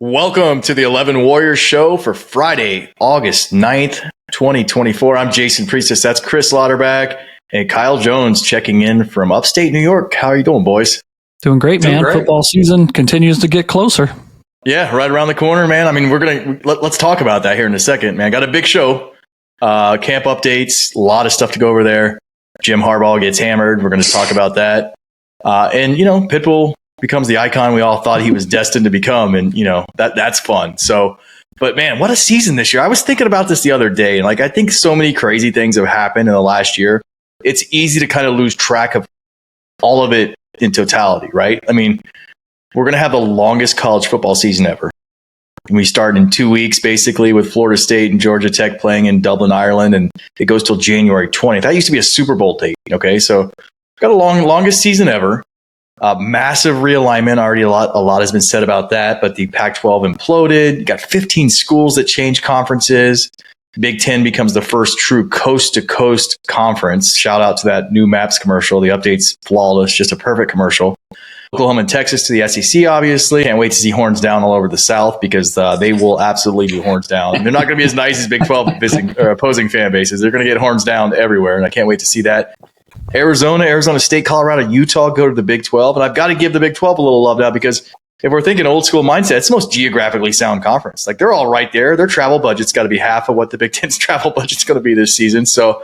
Welcome to the 11 Warriors show for Friday, August 9th, 2024. I'm Jason Priestis. That's Chris Lauterbach and Kyle Jones checking in from upstate New York. How are you doing, boys? Doing great, man. Football season continues to get closer. Yeah, right around the corner, man. I mean, let's talk about that here in a second, man. Got a big show. Camp updates, a lot of stuff to go over there. Jim Harbaugh gets hammered. We're going to talk about that. And Pitbull becomes the icon we all thought he was destined to become. And, that's fun. So, but man, what a season this year. I was thinking about this the other day. And I think so many crazy things have happened in the last year. It's easy to kind of lose track of all of it in totality, right? I mean, we're going to have the longest college football season ever. We start in 2 weeks, basically, with Florida State and Georgia Tech playing in Dublin, Ireland, and it goes till January 20th. That used to be a Super Bowl date, okay? So got a longest season ever. Massive realignment. Already a lot has been said about that, but the Pac-12 imploded. You got 15 schools that changed conferences. Big Ten becomes the first true coast-to-coast conference. Shout out to that new Maps commercial. The update's flawless, just a perfect commercial. Oklahoma and Texas to the SEC, obviously. Can't wait to see horns down all over the South because they will absolutely be horns down. They're not going to be as nice as Big 12 opposing fan bases. They're going to get horns down everywhere, and I can't wait to see that. Arizona State, Colorado, Utah go to the Big 12. And I've got to give the Big 12 a little love now because if we're thinking old school mindset, it's the most geographically sound conference. They're all right there. Their travel budget's got to be half of what the Big Ten's travel budget's going to be this season. So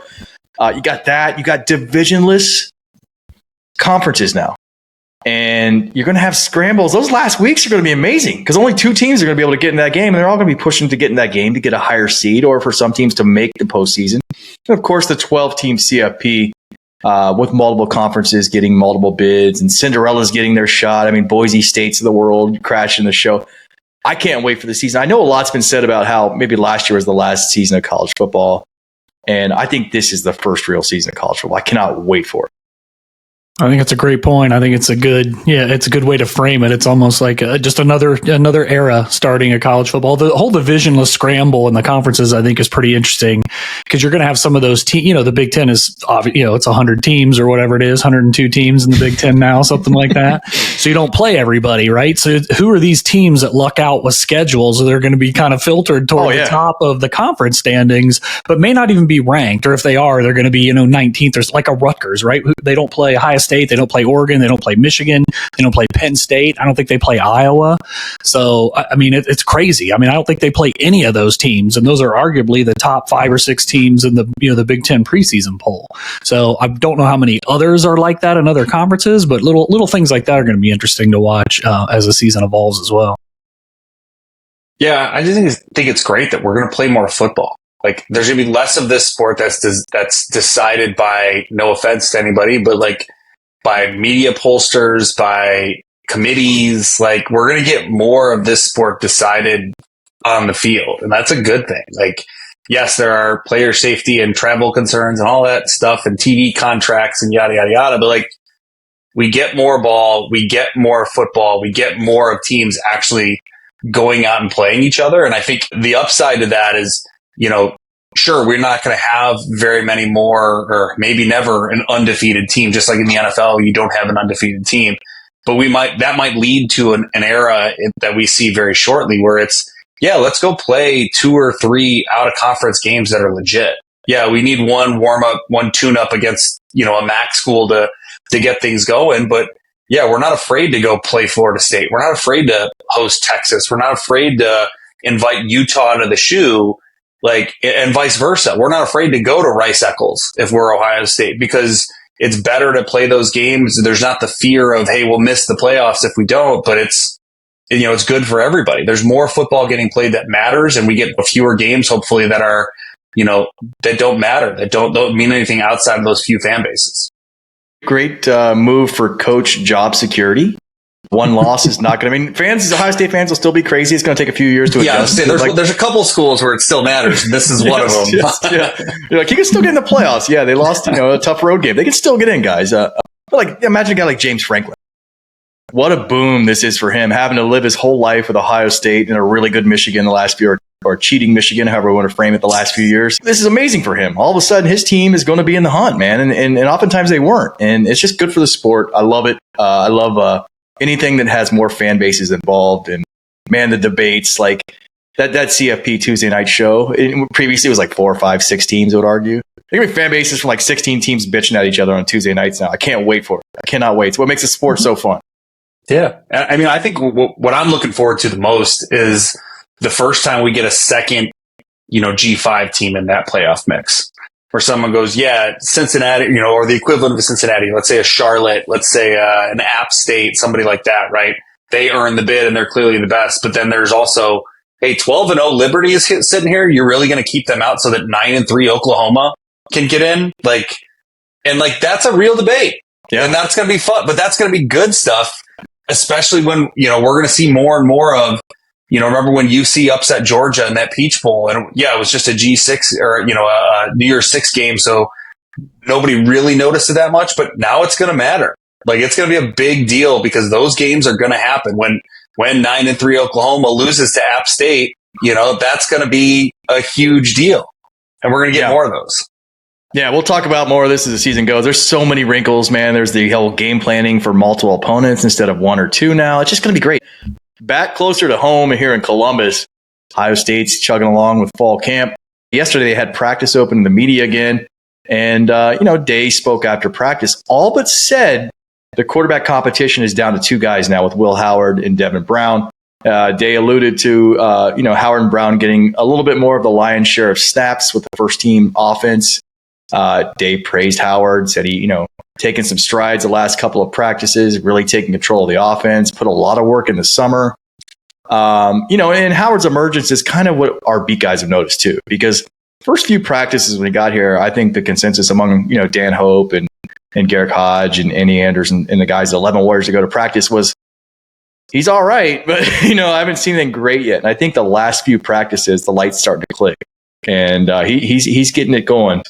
you got that. You got divisionless conferences now. And you're going to have scrambles. Those last weeks are going to be amazing because only two teams are going to be able to get in that game, and they're all going to be pushing to get in that game to get a higher seed or for some teams to make the postseason. And, of course, the 12-team CFP with multiple conferences getting multiple bids and Cinderella's getting their shot. I mean, Boise States of the world crashing the show. I can't wait for the season. I know a lot's been said about how maybe last year was the last season of college football, and I think this is the first real season of college football. I cannot wait for it. I think it's a great point. I think it's a good way to frame it. It's almost like just another era starting a college football. The whole divisionless scramble in the conferences, I think, is pretty interesting because you're going to have some of those teams. The Big Ten is, it's 100 teams or whatever it is, 102 teams in the Big Ten now, something like that. So you don't play everybody, right? So who are these teams that luck out with schedules? They're going to be kind of filtered toward the top of the conference standings, but may not even be ranked. Or if they are, they're going to be 19th. There's like a Rutgers, right? They don't play Ohio State, they don't play Oregon, they don't play Michigan, they don't play Penn State. I don't think they play Iowa. So, I mean, it's crazy. I mean, I don't think they play any of those teams, and those are arguably the top 5 or 6 teams in the the Big Ten preseason poll. So, I don't know how many others are like that in other conferences, but little things like that are going to be interesting to watch as the season evolves as well. Yeah, I just think it's great that we're going to play more football. There's going to be less of this sport that's decided by, no offense to anybody, but by media pollsters, by committees. We're going to get more of this sport decided on the field, and that's a good thing. Yes, there are player safety and travel concerns and all that stuff and TV contracts and yada, yada, yada, but we get more ball, we get more football, we get more of teams actually going out and playing each other. And I think the upside to that is, sure, we're not going to have very many more, or maybe never, an undefeated team. Just like in the NFL, you don't have an undefeated team. But that might lead to an era that we see very shortly where it's, let's go play 2 or 3 out of conference games that are legit. Yeah, we need one warm up, one tune up against, a MAC school to get things going. But yeah, we're not afraid to go play Florida State. We're not afraid to host Texas. We're not afraid to invite Utah to the shoe. And vice versa. We're not afraid to go to Rice-Eccles if we're Ohio State because it's better to play those games. There's not the fear of, hey, we'll miss the playoffs if we don't, but it's good for everybody. There's more football getting played that matters, and we get fewer games, hopefully, that are, that don't matter, that don't mean anything outside of those few fan bases. Great move for coach job security. One loss is not going to mean Ohio State fans will still be crazy. It's going to take a few years to adjust. Yeah, there's a couple schools where it still matters. And this is one of them. You're you can still get in the playoffs. Yeah, they lost, a tough road game. They can still get in, guys. But imagine a guy like James Franklin. What a boom this is for him, having to live his whole life with Ohio State and a really good Michigan the last few, or cheating Michigan, however we want to frame it, the last few years. This is amazing for him. All of a sudden, his team is going to be in the hunt, man. And oftentimes they weren't. And it's just good for the sport. I love it. I love anything that has more fan bases involved. And man, the debates, like that CFP Tuesday night show, previously it was like 4, 5, 6 teams, I would argue. There are fan bases from like 16 teams bitching at each other on Tuesday nights now. I can't wait for it. I cannot wait. It's what makes the sport so fun. Yeah. I mean, I think what I'm looking forward to the most is the first time we get a second, G5 team in that playoff mix. Where someone goes, yeah, Cincinnati, or the equivalent of a Cincinnati, let's say a Charlotte, let's say an App State, somebody like that, right? They earn the bid and they're clearly the best. But then there's also, hey, 12-0 Liberty is sitting here. You're really going to keep them out so that 9-3 Oklahoma can get in? That's a real debate. Yeah. And that's going to be fun, but that's going to be good stuff, especially when, we're going to see more and more of, remember when UC upset Georgia in that Peach Bowl, and it was just a G6 or, a New Year's 6 game. So nobody really noticed it that much, but now it's going to matter. Like, it's going to be a big deal because those games are going to happen when 9-3 Oklahoma loses to App State, that's going to be a huge deal. And we're going to get more of those. Yeah, we'll talk about more of this as the season goes. There's so many wrinkles, man. There's the whole game planning for multiple opponents instead of 1 or 2 now. It's just going to be great. Back closer to home here in Columbus, Ohio State's chugging along with fall camp. Yesterday, they had practice open to the media again. And, Day spoke after practice, all but said the quarterback competition is down to 2 guys now with Will Howard and Devin Brown. Day alluded to, Howard and Brown getting a little bit more of the lion's share of snaps with the first team offense. Day praised Howard, said he, taken some strides the last couple of practices, really taking control of the offense, put a lot of work in the summer. And Howard's emergence is kind of what our beat guys have noticed too, because first few practices when he got here, I think the consensus among, Dan Hope and Garrick Hodge and Andy Anders and the guys, the 11 Warriors to go to practice was he's all right, but, I haven't seen anything great yet. And I think the last few practices, the light's starting to click and he's getting it going.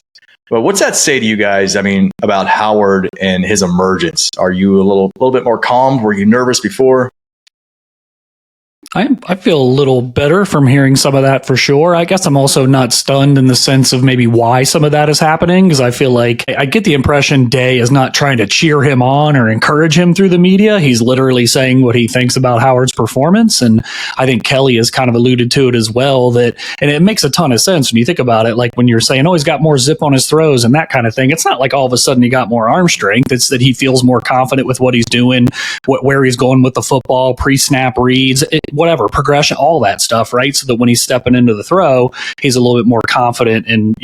But what's that say to you guys? I mean, about Howard and his emergence? Are you a little bit more calm? Were you nervous before? I feel a little better from hearing some of that for sure. I guess I'm also not stunned in the sense of maybe why some of that is happening, because I feel like I get the impression Day is not trying to cheer him on or encourage him through the media. He's literally saying what he thinks about Howard's performance. And I think Kelly has kind of alluded to it as well, and it makes a ton of sense when you think about it. Like when you're saying, he's got more zip on his throws and that kind of thing. It's not like all of a sudden he got more arm strength. It's that he feels more confident with what he's doing, where he's going with the football, pre-snap reads, whatever, progression, all that stuff, right? So that when he's stepping into the throw, he's a little bit more confident in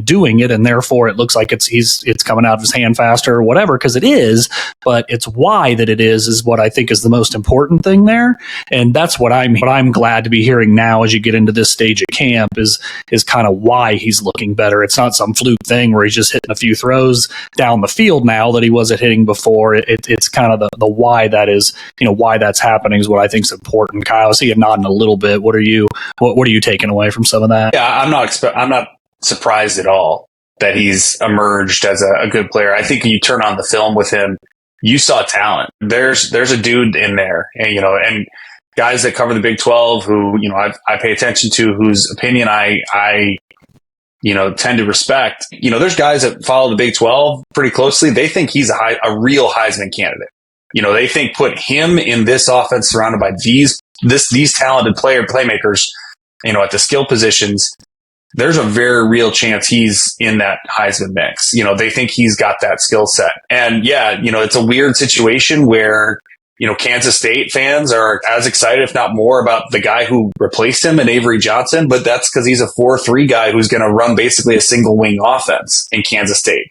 doing it, and therefore it looks like it's coming out of his hand faster or whatever, because it is, but it's why that it is what I think is the most important thing there. And that's what I'm glad to be hearing now as you get into this stage of camp is kind of why he's looking better. It's not some fluke thing where he's just hitting a few throws down the field now that he wasn't hitting before. It's kind of the why that is, why that's happening is what I think is important. Kyle, I see you nodding a little bit. What are you taking away from some of that? Yeah, I'm not surprised at all that he's emerged as a good player. I think you turn on the film with him, you saw talent. There's a dude in there, and guys that cover the Big 12 who I pay attention to, whose opinion I tend to respect. There's guys that follow the Big 12 pretty closely. They think he's a real Heisman candidate. They think put him in this offense surrounded by these talented playmakers, at the skill positions, there's a very real chance he's in that Heisman mix. They think he's got that skill set. And it's a weird situation where, Kansas State fans are as excited, if not more, about the guy who replaced him in Avery Johnson, but that's because he's a 4-3 guy who's going to run basically a single wing offense in Kansas State.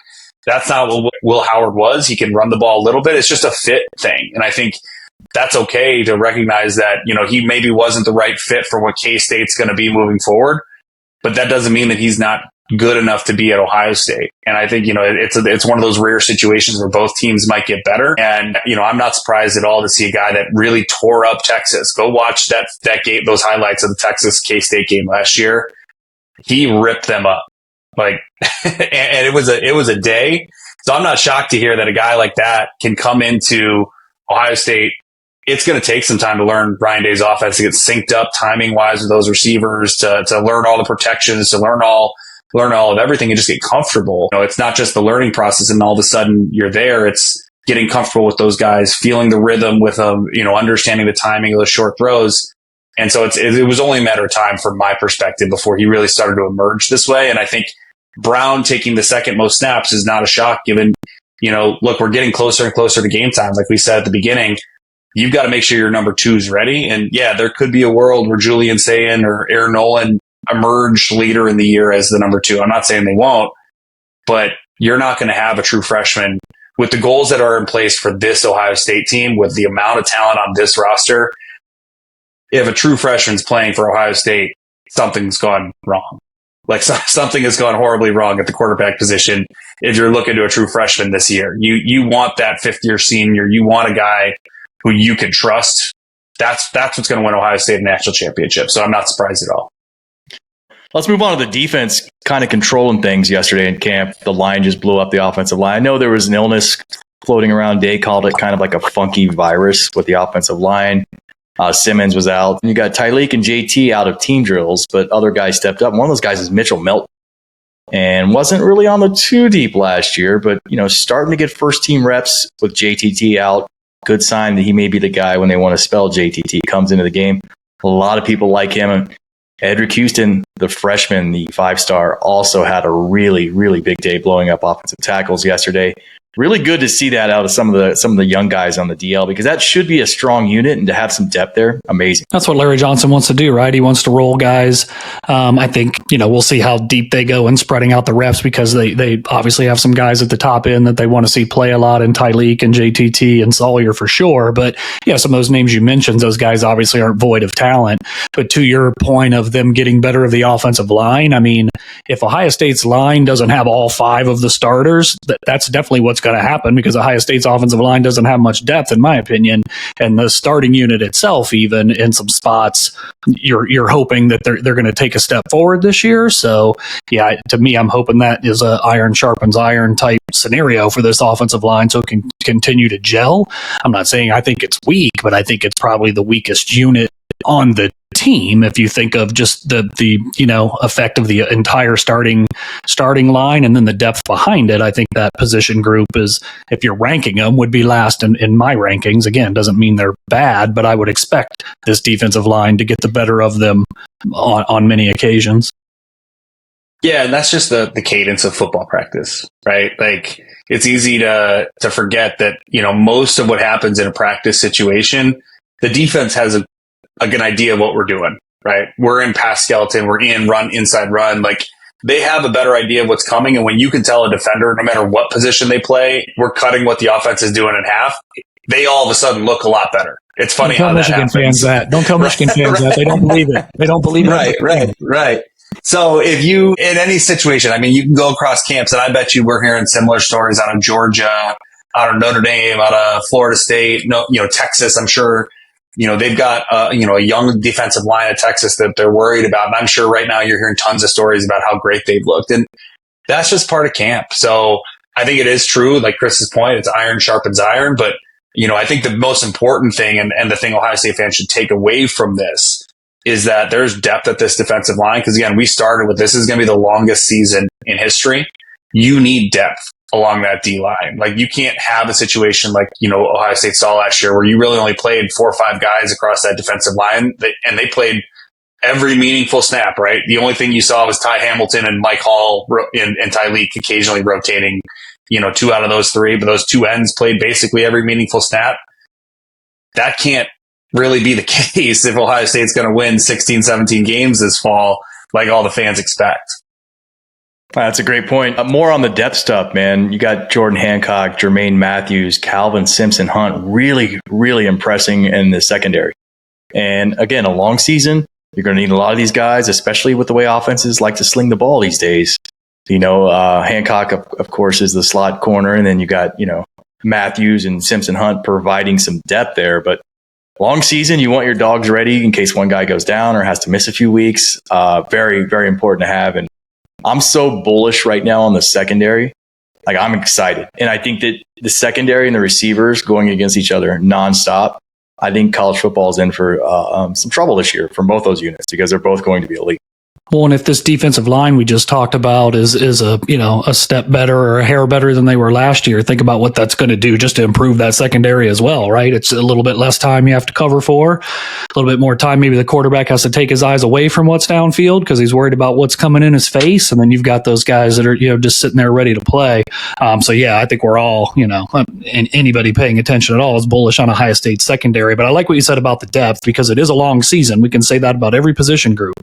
That's not what Will Howard was. He can run the ball a little bit. It's just a fit thing. And I think that's okay to recognize that, he maybe wasn't the right fit for what K-State's going to be moving forward, but that doesn't mean that he's not good enough to be at Ohio State. And I think, it's one of those rare situations where both teams might get better. And, I'm not surprised at all to see a guy that really tore up Texas. Go watch that game, those highlights of the Texas K-State game last year. He ripped them up. And it was a day. So I'm not shocked to hear that a guy like that can come into Ohio State. It's going to take some time to learn Ryan Day's offense, to get synced up timing wise with those receivers, to learn all the protections, to learn all of everything and just get comfortable. It's not just the learning process and all of a sudden you're there. It's getting comfortable with those guys, feeling the rhythm with them, understanding the timing of those short throws. And so it was only a matter of time from my perspective before he really started to emerge this way. And I think Brown taking the second most snaps is not a shock given, look, we're getting closer and closer to game time. Like we said at the beginning, you've got to make sure your number 2 is ready. And yeah, there could be a world where Julian Sayin or Aaron Nolan emerge later in the year as the number 2. I'm not saying they won't, but you're not going to have a true freshman with the goals that are in place for this Ohio State team, with the amount of talent on this roster. If a true freshman's playing for Ohio State, something's gone wrong. Like something has gone horribly wrong at the quarterback position. If you're looking to a true freshman this year, you want that 5th-year senior. You want a guy who you can trust. That's what's going to win Ohio State a national championship. So I'm not surprised at all. Let's move on to the defense kind of controlling things yesterday in camp. The line just blew up the offensive line. I know there was an illness floating around. Day called it kind of like a funky virus with the offensive line. Simmons was out. And you got Tyleek and JT out of team drills, but other guys stepped up. One of those guys is Mitchell Melton. And wasn't really on the 2 deep last year, but starting to get first team reps with JTT out. Good sign that he may be the guy when they want to spell JTT comes into the game. A lot of people like him. Edric Houston, the freshman, the 5-star, also had a really, really big day blowing up offensive tackles yesterday. Really good to see that out of some of the young guys on the DL, because that should be a strong unit, and to have some depth there, amazing. That's what Larry Johnson wants to do, right? He wants to roll guys. I think, we'll see how deep they go in spreading out the reps, because they obviously have some guys at the top end that they want to see play a lot, in Tyleek and JTT and Sawyer for sure. But some of those names you mentioned, those guys obviously aren't void of talent. But to your point of them getting better of the offensive line, I mean, if Ohio State's line doesn't have all 5 of the starters, that's definitely what's going to happen, because Ohio State's offensive line doesn't have much depth, in my opinion, and the starting unit itself, even in some spots, you're hoping that they're going to take a step forward this year. So to me, I'm hoping that is a iron sharpens iron type scenario for this offensive line, so it can continue to gel. I'm not saying I think it's weak, but I think it's probably the weakest unit on the team if you think of just the effect of the entire starting line and then the depth behind it. I think that position group is, if you're ranking them, would be last in my rankings. Again, doesn't mean they're bad, but I would expect this defensive line to get the better of them on many occasions. Yeah, and that's just the cadence of football practice, right? Like, it's easy to forget that, most of what happens in a practice situation, the defense has a good idea of what we're doing, right? We're in pass skeleton, we're in run, inside run. Like, they have a better idea of what's coming. And when you can tell a defender, no matter what position they play, we're cutting what the offense is doing in half, they all of a sudden look a lot better. It's funny how that happens. Don't tell Michigan fans that. They don't believe it. They don't believe it. Right. So if you, in any situation, I mean, you can go across camps, and I bet you we're hearing similar stories out of Georgia, out of Notre Dame, out of Florida State, Texas. I'm sure, they've got, a young defensive line at Texas that they're worried about. And I'm sure right now you're hearing tons of stories about how great they've looked. And that's just part of camp. So I think it is true. Like Chris's point, it's iron sharpens iron. But, I think the most important thing and the thing Ohio State fans should take away from this is that there's depth at this defensive line. Because again, we started with this is going to be the longest season in history. You need depth along that D line. Like, you can't have a situation like, Ohio State saw last year, where you really only played 4 or 5 guys across that defensive line, and they played every meaningful snap, right? The only thing you saw was Ty Hamilton and Mike Hall and Tyleek occasionally rotating, 2 out of those 3, but those 2 ends played basically every meaningful snap. That can't really be the case if Ohio State's going to win 16, 17 games this fall, like all the fans expect. That's a great point. More on the depth stuff, man. You got Jordan Hancock, Jermaine Matthews, Calvin Simpson Hunt, really, really impressing in the secondary. And again, a long season. You're going to need a lot of these guys, especially with the way offenses like to sling the ball these days. Hancock, of course, is the slot corner. And then you got, Matthews and Simpson Hunt providing some depth there. But long season, you want your dogs ready in case one guy goes down or has to miss a few weeks. Very, very important to have. And I'm so bullish right now on the secondary. Like, I'm excited. And I think that the secondary and the receivers going against each other nonstop, I think college football is in for some trouble this year from both those units, because they're both going to be elite. Well, and if this defensive line we just talked about is a step better or a hair better than they were last year, think about what that's going to do just to improve that secondary as well, right? It's a little bit less time you have to cover for, a little bit more time. Maybe the quarterback has to take his eyes away from what's downfield because he's worried about what's coming in his face, and then you've got those guys that are just sitting there ready to play. So yeah, I think we're all and anybody paying attention at all is bullish on Ohio State secondary. But I like what you said about the depth because it is a long season. We can say that about every position group.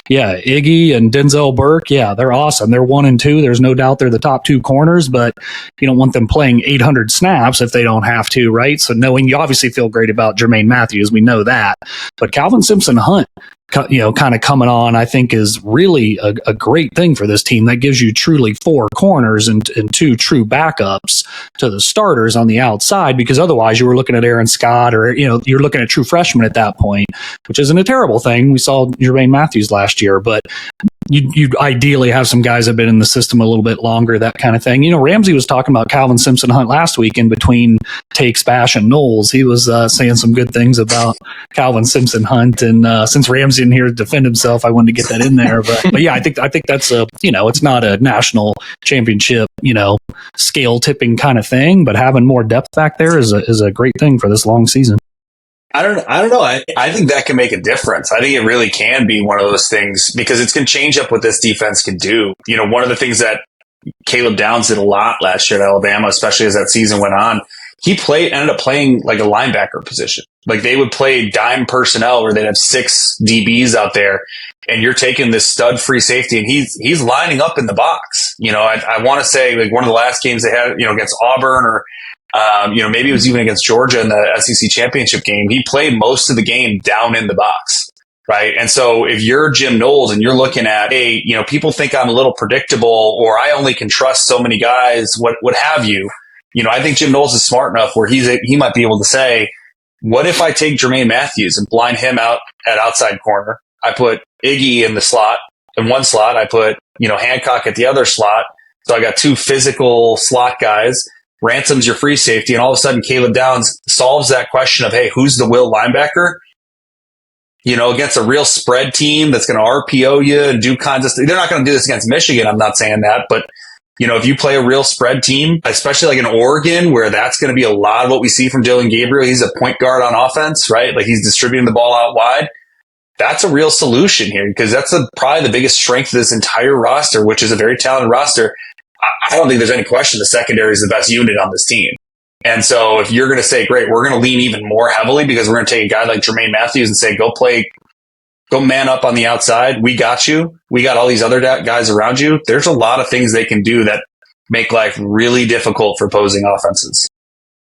Yeah, Iggy and Denzel Burke, yeah, they're awesome. They're 1 and 2. There's no doubt they're the top 2 corners, but you don't want them playing 800 snaps if they don't have to, right? So knowing you obviously feel great about Jermaine Matthews, we know that. But Calvin Simpson-Hunt, kind of coming on, I think is really a great thing for this team. That gives you truly 4 corners and 2 true backups to the starters on the outside, because otherwise you were looking at Aaron Scott or, you're looking at true freshmen at that point, which isn't a terrible thing. We saw Jermaine Matthews last year, but you'd ideally have some guys that have been in the system a little bit longer, that kind of thing. Ramsey was talking about Calvin Simpson-Hunt last week in between Takes, Bash, and Knowles. He was saying some good things about Calvin Simpson-Hunt, and since Ramsey didn't here to defend himself, I wanted to get that in there. But yeah, I think that's it's not a national championship, scale tipping kind of thing, but having more depth back there is a great thing for this long season. I don't know. I think that can make a difference. I think it really can be one of those things because it's going to change up what this defense can do. One of the things that Caleb Downs did a lot last year at Alabama, especially as that season went on, he ended up playing like a linebacker position. Like they would play dime personnel where they'd have 6 DBs out there, and you're taking this stud free safety and he's lining up in the box. I want to say like one of the last games they had, against Auburn or maybe it was even against Georgia in the SEC championship game. He played most of the game down in the box, right? And so if you're Jim Knowles and you're looking at, hey, people think I'm a little predictable or I only can trust so many guys, what have you. I think Jim Knowles is smart enough where he might be able to say, what if I take Jermaine Matthews and blind him out at outside corner? I put Iggy in the slot, in one slot. I put, Hancock at the other slot. So I got 2 physical slot guys. Ransom's your free safety, and all of a sudden Caleb Downs solves that question of, hey, who's the will linebacker? Against a real spread team that's going to RPO you and do kinds of stuff. They're not going to do this against Michigan. I'm not saying that, but if you play a real spread team, especially like in Oregon, where that's going to be a lot of what we see from Dylan Gabriel. He's a point guard on offense, right? Like he's distributing the ball out wide. That's a real solution here because that's probably the biggest strength of this entire roster, which is a very talented roster. I don't think there's any question the secondary is the best unit on this team. And so if you're going to say, great, we're going to lean even more heavily because we're going to take a guy like Jermaine Matthews and say, go man up on the outside. We got you. We got all these other guys around you. There's a lot of things they can do that make life really difficult for opposing offenses.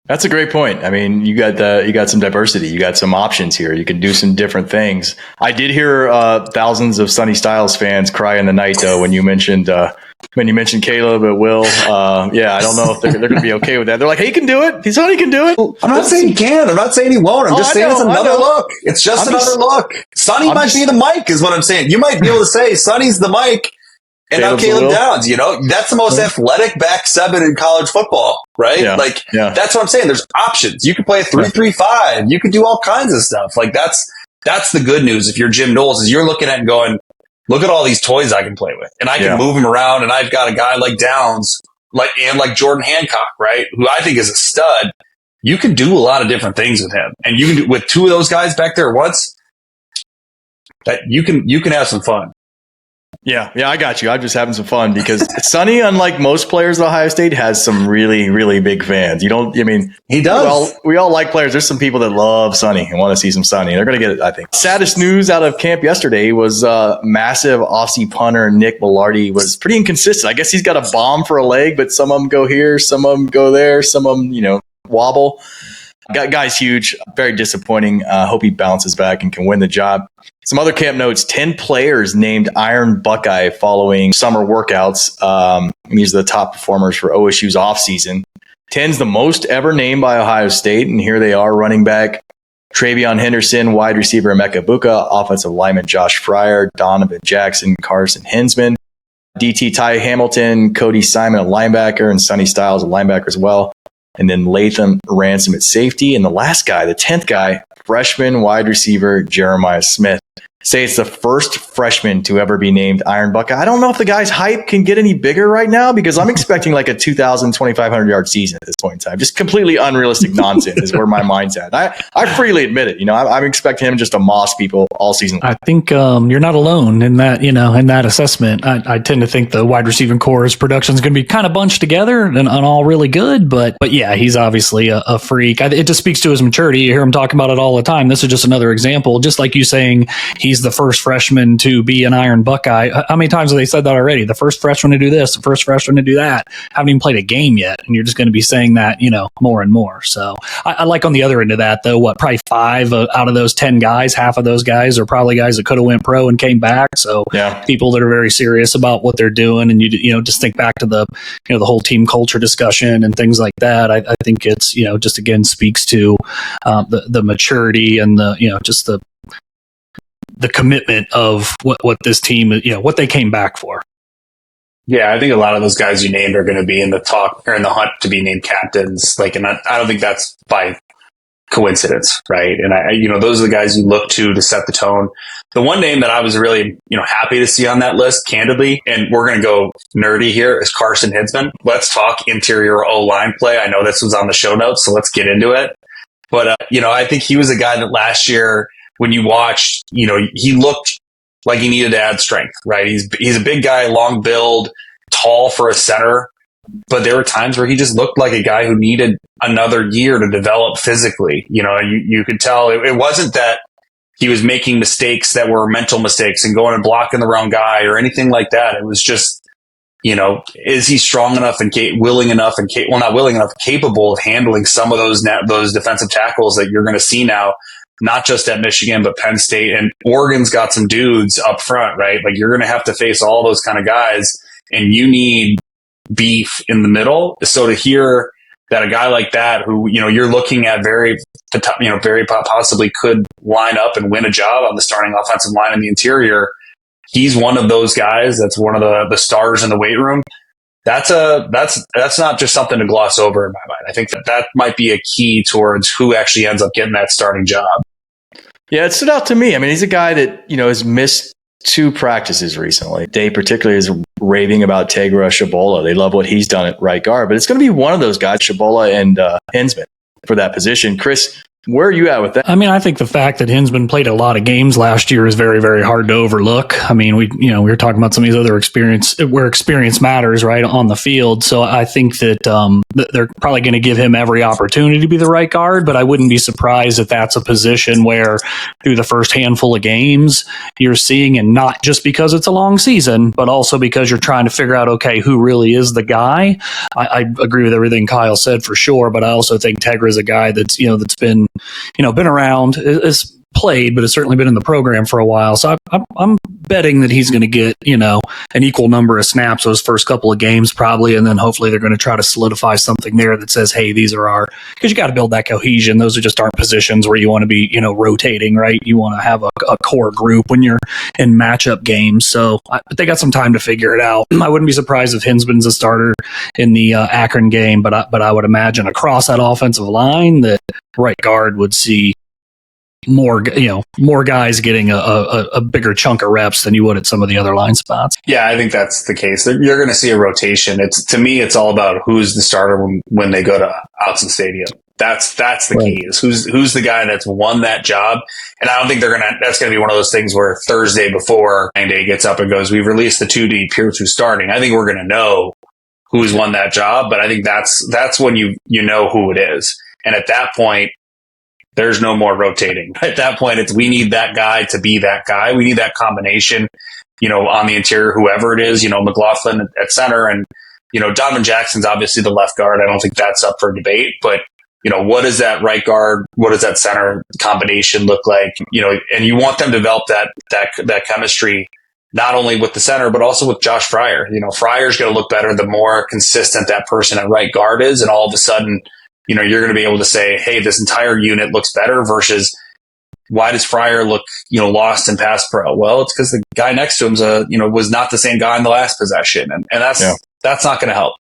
That's a great point. I mean, you got some diversity. You got some options here. You can do some different things. I did hear thousands of Sonny Styles fans cry in the night, though, when you mentioned Caleb at Will. I don't know if they're going to be okay with that. They're like, hey, he can do it. Sonny can do it. I'm not saying he can. I'm not saying he won't. I'm just saying it's another look. It's just another look. Sonny might be the Mike is what I'm saying. You might be able to say Sonny's the Mike. And now Caleb Downs, that's the most athletic back 7 in college football, right? Yeah. That's what I'm saying. There's options. You can play a 3-3-5. You can do all kinds of stuff. Like that's the good news. If you're Jim Knowles, is you're looking at and going, look at all these toys I can play with, and I can move them around. And I've got a guy like Downs, like Jordan Hancock, right? Who I think is a stud. You can do a lot of different things with him, and you can do with 2 of those guys back there at once. That you can have some fun. Yeah, I got you. I'm just having some fun because Sonny, unlike most players at Ohio State, has some really, really big fans. He does. We all like players. There's some people that love Sonny and want to see some Sonny. They're going to get it, I think. Saddest news out of camp yesterday was massive Aussie punter Nick Velarde was pretty inconsistent. I guess he's got a bomb for a leg, but some of them go here, some of them go there, some of them, wobble. Guy's huge. Very disappointing. Hope he bounces back and can win the job. Some other camp notes: 10 players named Iron Buckeye following summer workouts. These are the top performers for OSU's offseason. 10's the most ever named by Ohio State, and here they are: running back Travion Henderson, wide receiver Emeka Buka, offensive lineman Josh Fryer, Donovan Jackson, Carson Hinsman, DT Ty Hamilton, Cody Simon, a linebacker, and Sonny Styles, a linebacker as well. And then Latham Ransom at safety. And the last guy, the 10th guy, freshman wide receiver Jeremiah Smith. say it's the first freshman to ever be named Iron Buckeye. I don't know if the guy's hype can get any bigger right now because I'm expecting like a 2,000, 2,500 yard season at this point in time. Just completely unrealistic nonsense is where my mind's at. I freely admit it. I'm expecting him just to moss people all season long. I think you're not alone in that, in that assessment. I tend to think the wide receiving core's production is going to be kind of bunched together and all really good. But yeah, he's obviously a freak. It just speaks to his maturity. You hear him talking about it all the time. This is just another example. Just like you saying he's the first freshman to be an Iron Buckeye. How many times have they said that already? The first freshman to do this, the first freshman to do that. Haven't even played a game yet. And you're just going to be saying that, more and more. So I like on the other end of that, though, probably 5 out of those 10 guys, half of those guys are probably guys that could have went pro and came back. So yeah, people that are very serious about what they're doing. And you just think back to the whole team culture discussion and things like that. I think it's, just again speaks to the maturity and just the commitment of what this team, what they came back for. Yeah, I think a lot of those guys you named are going to be in the talk or in the hunt to be named captains. And I don't think that's by coincidence, right? And those are the guys you look to set the tone. The one name that I was really, happy to see on that list, candidly, and we're going to go nerdy here, is Carson Hinsman. Let's talk interior O-line play. I know this was on the show notes, so let's get into it. But, I think he was a guy that last year, when you watched, he looked like he needed to add strength, right? He's a big guy, long build, tall for a center. But there were times where he just looked like a guy who needed another year to develop physically. You could tell it wasn't that he was making mistakes that were mental mistakes and going and blocking the wrong guy or anything like that. It was just, is he strong enough and willing enough and not willing enough, capable of handling some of those defensive tackles that you're going to see now, not just at Michigan, but Penn State, and Oregon's got some dudes up front, right? Like you're going to have to face all those kind of guys, and you need beef in the middle. So to hear that a guy like that, who, you're looking at very possibly could line up and win a job on the starting offensive line in the interior, he's one of those guys. That's one of the stars in the weight room. That's not just something to gloss over in my mind. I think that might be a key towards who actually ends up getting that starting job. Yeah, it stood out to me. I mean, he's a guy that, has missed 2 practices recently. Dave particularly is raving about Tegra Shabola. They love what he's done at right guard, but it's going to be one of those guys, Shabola and Hinsman, for that position. Chris, where are you at with that? I mean, I think the fact that Hinsman played a lot of games last year is very, very hard to overlook. I mean, we were talking about some of these other where experience matters, right, on the field. So I think that they're probably going to give him every opportunity to be the right guard, but I wouldn't be surprised if that's a position where through the first handful of games you're seeing, and not just because it's a long season, but also because you're trying to figure out, okay, who really is the guy. I agree with everything Kyle said for sure, but I also think Tegra is a guy that's been around, is played, but has certainly been in the program for a while. So I'm betting that he's going to get, an equal number of snaps those first couple of games probably. And then hopefully they're going to try to solidify something there that says, hey, these are because you got to build that cohesion. Those are just aren't positions where you want to be, rotating, right? You want to have a core group when you're in matchup games. So but they got some time to figure it out. I wouldn't be surprised if Hinsman's a starter in the Akron game, but I would imagine across that offensive line that right guard would see more guys getting a bigger chunk of reps than you would at some of the other line spots. Yeah, I think that's the case. You're going to see a rotation. To me, it's all about who's the starter when they go to Autzen Stadium. That's the key, is who's the guy that's won that job. And I don't think that's going to be one of those things where Thursday before day gets up and goes, we've released the 2 deep, here's who's starting. I think we're going to know who's won that job, but I think that's when you know who it is. And at that point, there's no more rotating. At that point, we need that guy to be that guy. We need that combination, on the interior, whoever it is, McLaughlin at center, and, Donovan Jackson's obviously the left guard. I don't think that's up for debate, but, what does that right guard, what does that center combination look like? And you want them to develop that chemistry, not only with the center, but also with Josh Fryer. Fryer's going to look better the more consistent that person at right guard is. And all of a sudden, you're going to be able to say, hey, this entire unit looks better, versus why does Fryer look, lost in pass pro? Well, it's because the guy next to him's was not the same guy in the last possession. And that's not going to help.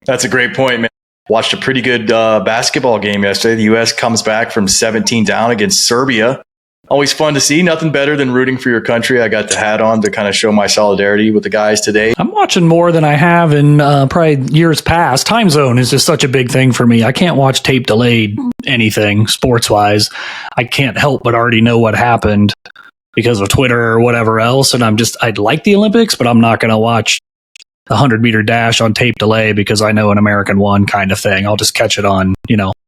That's a great point, man. Watched a pretty good basketball game yesterday. The U.S. comes back from 17 down against Serbia. Always fun to see. Nothing better than rooting for your country. I got the hat on to kind of show my solidarity with the guys today. I'm watching more than I have in probably years past. Time zone is just such a big thing for me. I can't watch tape delayed anything sports wise. I can't help but already know what happened because of Twitter or whatever else. And I'd like the Olympics, but I'm not going to watch the 100-meter dash on tape delay because I know an American won kind of thing. I'll just catch it on,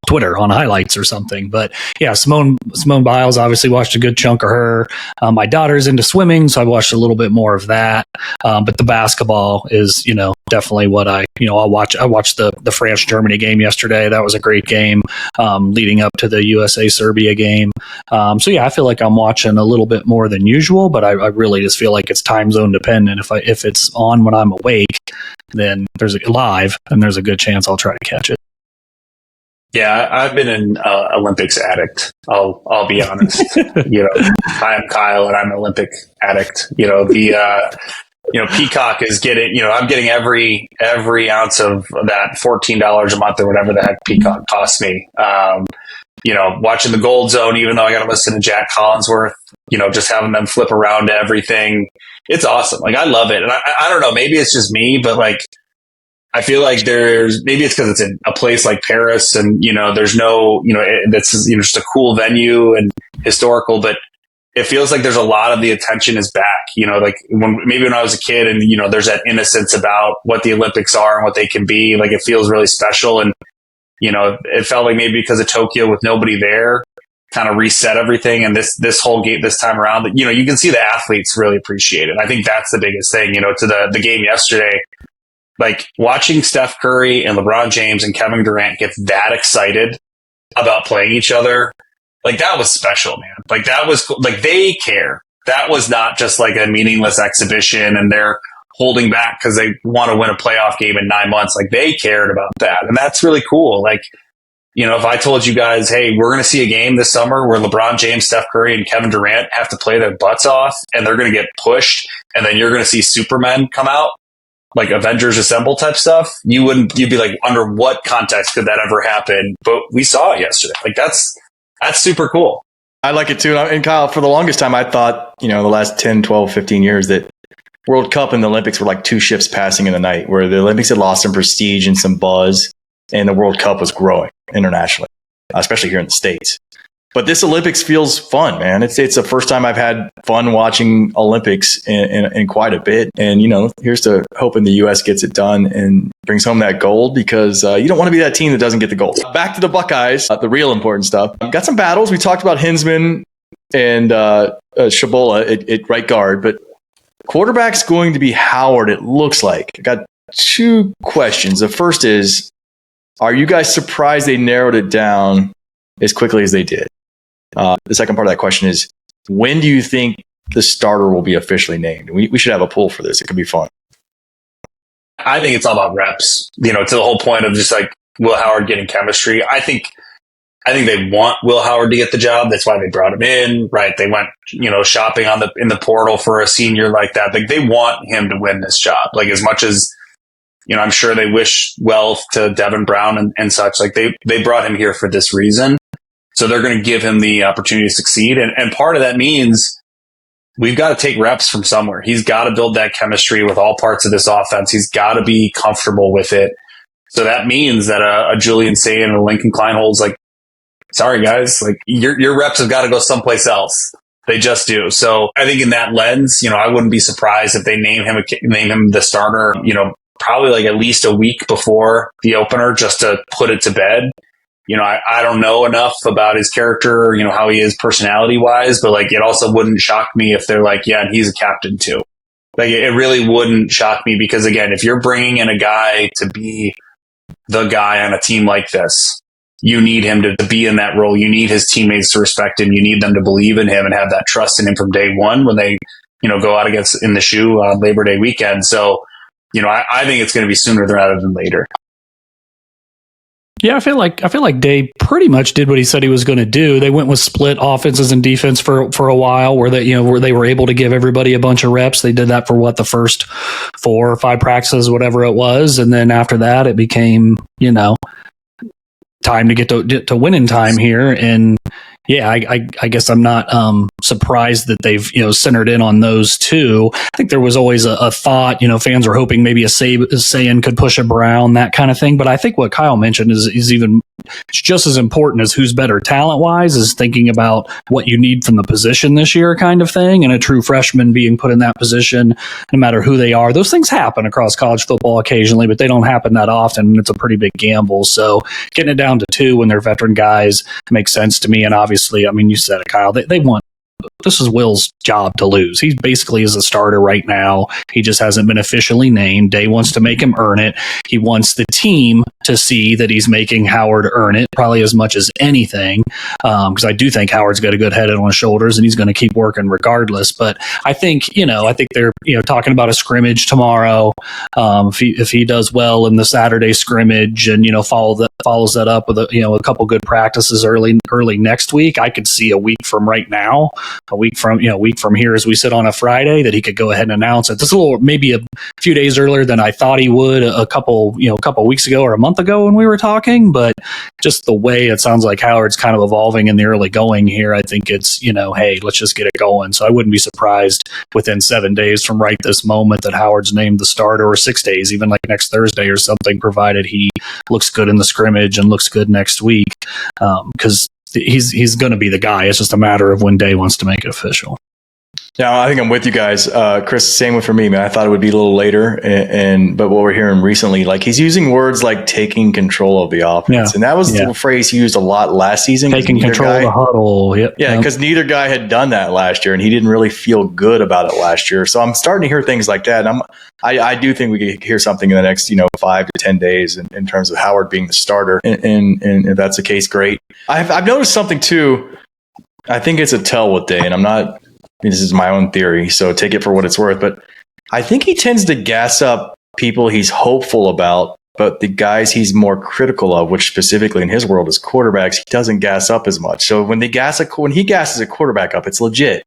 Twitter on highlights or something. But yeah, Simone Biles, obviously watched a good chunk of her. My daughter's into swimming, so I watched a little bit more of that. But the basketball is, definitely what I'll watch. I watched the France-Germany game yesterday. That was a great game, leading up to the USA-Serbia game. So yeah, I feel like I'm watching a little bit more than usual, but I really just feel like it's time zone dependent. If it's on when I'm awake, then there's there's a good chance I'll try to catch it. Yeah, I've been an Olympics addict. I'll be honest. I'm Kyle and I'm an Olympic addict. Peacock is getting. I'm getting every ounce of that $14 a month or whatever the heck Peacock costs me. Watching the Gold Zone, even though I got to listen to Jack Collinsworth. Just having them flip around to everything. It's awesome. Like I love it, and I don't know. Maybe it's just me, but like. I feel like maybe it's because it's in a place like Paris and, there's no, that's just a cool venue and historical, but it feels like there's a lot of the attention is back, like when I was a kid and, there's that innocence about what the Olympics are and what they can be. Like it feels really special. And, it felt like maybe because of Tokyo with nobody there kind of reset everything. And this whole game this time around, you can see the athletes really appreciate it. I think that's the biggest thing, to the game yesterday. Like watching Steph Curry and LeBron James and Kevin Durant get that excited about playing each other, like that was special, man. Like that was like they care. That was not just like a meaningless exhibition and they're holding back because they want to win a playoff game in 9 months. Like they cared about that. And that's really cool. Like, if I told you guys, hey, we're going to see a game this summer where LeBron James, Steph Curry, and Kevin Durant have to play their butts off and they're going to get pushed and then you're going to see Supermen come out. Like Avengers Assemble type stuff, you'd be like, under what context could that ever happen? But we saw it yesterday. Like that's super cool. I like it too. And Kyle, for the longest time, I thought, the last 10, 12, 15 years that World Cup and the Olympics were like two ships passing in the night, where the Olympics had lost some prestige and some buzz and the World Cup was growing internationally, especially here in the States. But this Olympics feels fun, man. It's the first time I've had fun watching Olympics in quite a bit. And, here's to hoping the U.S. gets it done and brings home that gold because you don't want to be that team that doesn't get the gold. Back to the Buckeyes, the real important stuff. Got some battles. We talked about Hinsman and Shabola at right guard, but quarterback's going to be Howard, it looks like. I got two questions. The first is, are you guys surprised they narrowed it down as quickly as they did? The second part of that question is, when do you think the starter will be officially named? We should have a poll for this. It could be fun. I think it's all about reps, to the whole point of just like Will Howard getting chemistry. I think they want Will Howard to get the job. That's why they brought him in, right? They went, shopping in the portal for a senior like that. Like they want him to win this job. Like as much as, I'm sure they wish well to Devin Brown and such. Like they brought him here for this reason. So they're going to give him the opportunity to succeed. And part of that means we've got to take reps from somewhere. He's got to build that chemistry with all parts of this offense. He's got to be comfortable with it. So that means that a Julian Sayin and a Lincoln Kleinhold's like, sorry guys, like your reps have got to go someplace else. They just do. So I think in that lens, I wouldn't be surprised if they name him the starter, probably like at least a week before the opener just to put it to bed. I don't know enough about his character, how he is personality wise, but like, it also wouldn't shock me if they're like, yeah, and he's a captain too. Like it really wouldn't shock me because again, if you're bringing in a guy to be the guy on a team like this, you need him to be in that role. You need his teammates to respect him. You need them to believe in him and have that trust in him from day one when they, go out against in the shoe on Labor Day weekend. So, I think it's going to be sooner rather than later. Yeah, I feel like Day pretty much did what he said he was going to do. They went with split offenses and defense for a while, where they were able to give everybody a bunch of reps. They did that for the first 4 or 5 practices, whatever it was, and then after that, it became time to get to winning time here. And Yeah, I guess I'm not surprised that they've centered in on those two. I think there was always a thought, fans were hoping maybe a Sayan could push a Brown, that kind of thing. But I think what Kyle mentioned is even just as important as who's better talent wise, is thinking about what you need from the position this year, kind of thing, and a true freshman being put in that position, no matter who they are. Those things happen across college football occasionally, but they don't happen that often. It's a pretty big gamble. So getting it down to two when they're veteran guys makes sense to me. And obviously, I mean, you said it, Kyle, they want, this is Will's job to lose. He basically is a starter right now. He just hasn't been officially named. Day wants to make him earn it. He wants the team to see that he's making Howard earn it, probably as much as anything, because I do think Howard's got a good head on his shoulders, and he's going to keep working regardless. But I think they're talking about a scrimmage tomorrow. If he does well in the Saturday scrimmage, and follows that up with a couple good practices early next week, I could see a week from right now, a week from here as we sit on a Friday, that he could go ahead and announce it. This is maybe a few days earlier than I thought he would a couple weeks ago or a month ago when we were talking, but just the way it sounds like Howard's kind of evolving in the early going here, I think it's, hey, let's just get it going. So I wouldn't be surprised within 7 days from right this moment that Howard's named the starter, or 6 days, even like next Thursday or something, provided he looks good in the scrimmage and looks good next week. Because he's going to be the guy. It's just a matter of when Day wants to make it official. Yeah, I think I'm with you guys. Chris, same with for me, man. I thought it would be a little later, but what we're hearing recently, like he's using words like taking control of the offense. And that was the phrase he used a lot last season. Taking control of the huddle. Yep. Yeah, because neither guy had done that last year, and he didn't really feel good about it last year. So I'm starting to hear things like that. And I do think we could hear something in the next 5 to 10 days in terms of Howard being the starter. And if that's the case, great. I've noticed something too. I think it's a tell with Day, and I'm not. This is my own theory, so take it for what it's worth. But I think he tends to gas up people he's hopeful about, but the guys he's more critical of, which specifically in his world is quarterbacks, he doesn't gas up as much. So when he gasses a quarterback up, it's legit.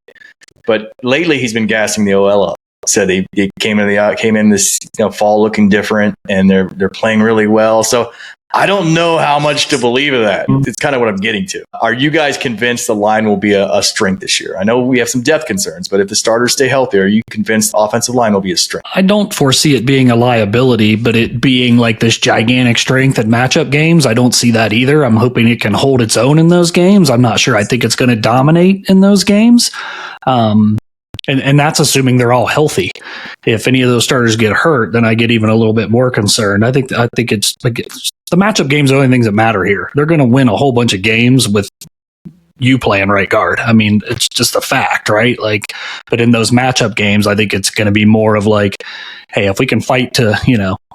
But lately he's been gassing the OL up. Said they came in this fall looking different, and they're playing really well. So I don't know how much to believe of that. It's kind of what I'm getting to. Are you guys convinced the line will be a strength this year? I know we have some depth concerns, but if the starters stay healthy, are you convinced the offensive line will be a strength? I don't foresee it being a liability, but it being like this gigantic strength at matchup games, I don't see that either. I'm hoping it can hold its own in those games. I'm not sure. I think it's going to dominate in those games. And that's assuming they're all healthy. If any of those starters get hurt, then I get even a little bit more concerned. I think it's like the matchup games are the only things that matter here. They're going to win a whole bunch of games with you playing right guard. I mean, it's just a fact, right? Like, but in those matchup games, I think it's going to be more of like, hey, if we can fight to,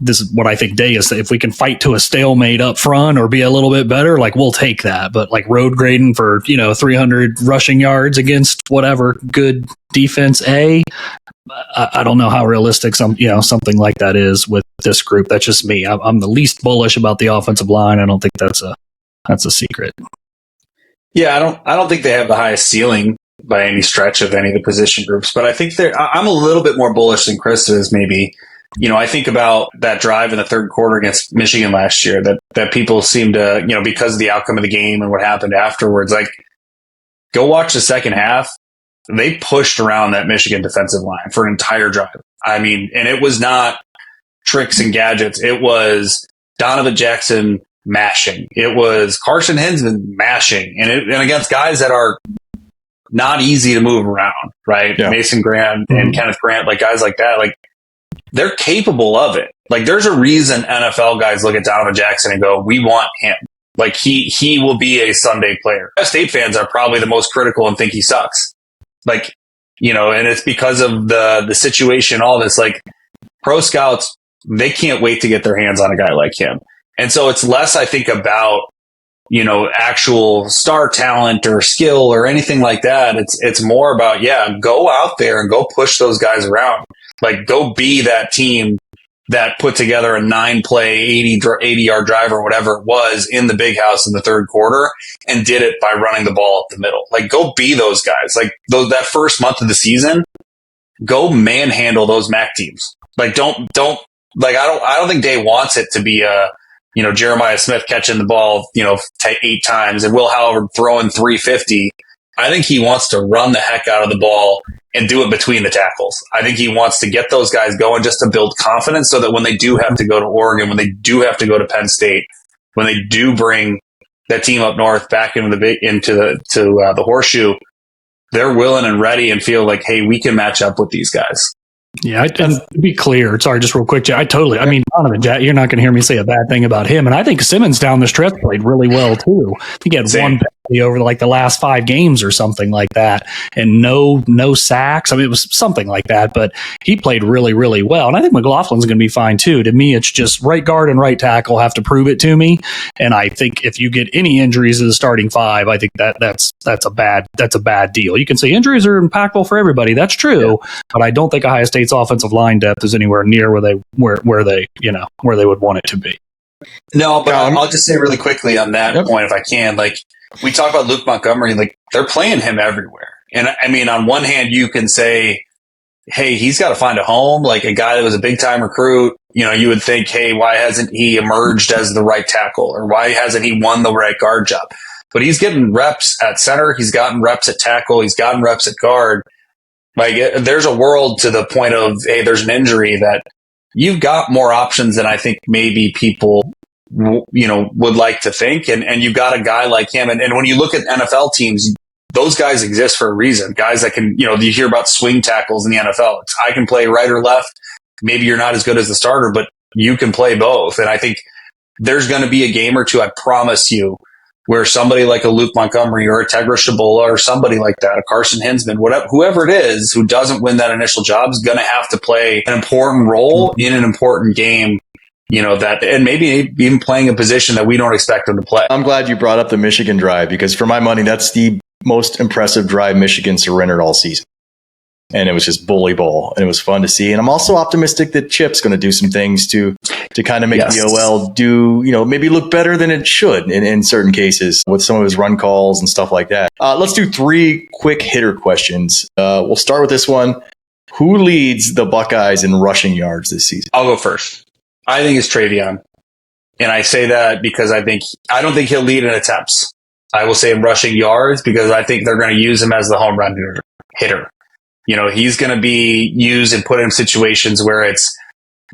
this is what I think Day is, if we can fight to a stalemate up front or be a little bit better, like we'll take that. But like road grading for, 300 rushing yards against whatever good defense I don't know how realistic something like that is with this group. That's just me. I'm the least bullish about the offensive line. I don't think that's a secret. Yeah, I don't think they have the highest ceiling by any stretch of any of the position groups, but I think I'm a little bit more bullish than Chris is maybe. I think about that drive in the third quarter against Michigan last year that people seem to, because of the outcome of the game and what happened afterwards, like go watch the second half. They pushed around that Michigan defensive line for an entire drive. I mean, and it was not tricks and gadgets. It was Donovan Jackson mashing. It was Carson Hinsman mashing. And against guys that are not easy to move around, right? Yeah. Mason Grant and Kenneth Grant, like guys like that, like they're capable of it. Like there's a reason NFL guys look at Donovan Jackson and go, we want him. Like he will be a Sunday player. State fans are probably the most critical and think he sucks. Like, and it's because of the situation, all this, like pro scouts, they can't wait to get their hands on a guy like him. And so it's less, I think, about, actual star talent or skill or anything like that. It's more about, go out there and go push those guys around. Like, go be that team that put together a 9-play, 80-yard drive or whatever it was in the big house in the third quarter and did it by running the ball up the middle. Like, go be those guys. Like, that first month of the season, go manhandle those MAC teams. Like, I don't think Day wants it to be a Jeremiah Smith catching the ball, 8 times and Will Howard throwing 350. I think he wants to run the heck out of the ball and do it between the tackles. I think he wants to get those guys going just to build confidence so that when they do have to go to Oregon, when they do have to go to Penn State, when they do bring that team up north back into the horseshoe, they're willing and ready and feel like, hey, we can match up with these guys. Yeah, and to be clear, sorry, just real quick, Donovan, Jack, you're not going to hear me say a bad thing about him. And I think Simmons down the stretch played really well, too. I think he had one penalty over the last 5 games or something like that. And no sacks. I mean, it was something like that, but he played really, really well. And I think McLaughlin's going to be fine, too. To me, it's just right guard and right tackle have to prove it to me. And I think if you get any injuries in the starting 5, I think that's a bad deal. You can say injuries are impactful for everybody. That's true. Yeah. But I don't think Ohio State's offensive line depth is anywhere near where they would want it to be. No, but I'll just say really quickly on that point, if I can, we talk about Luke Montgomery, they're playing him everywhere. And I mean, on one hand, you can say, hey, he's got to find a home, like a guy that was a big time recruit. You would think, hey, why hasn't he emerged as the right tackle, or why hasn't he won the right guard job? But he's getting reps at center. He's gotten reps at tackle. He's gotten reps at guard. There's a world to the point of, hey, there's an injury that you've got more options than I think maybe people, would like to think. And you've got a guy like him. And when you look at NFL teams, those guys exist for a reason. Guys that can, you hear about swing tackles in the NFL. I can play right or left. Maybe you're not as good as the starter, but you can play both. And I think there's going to be a game or two, I promise you, where somebody like a Luke Montgomery or a Tegra Shabola or somebody like that, a Carson Hinsman, whoever it is who doesn't win that initial job is going to have to play an important role in an important game, and maybe even playing a position that we don't expect them to play. I'm glad you brought up the Michigan drive, because for my money, that's the most impressive drive Michigan surrendered all season. And it was just bully ball, and it was fun to see. And I'm also optimistic that Chip's going to do some things to kind of make the OL do, maybe look better than it should in certain cases with some of his run calls and stuff like that. Let's do 3 quick hitter questions. We'll start with this one. Who leads the Buckeyes in rushing yards this season? I'll go first. I think it's Travion. And I say that because I don't think he'll lead in attempts. I will say in rushing yards because I think they're going to use him as the home run hitter. He's going to be used and put in situations where it's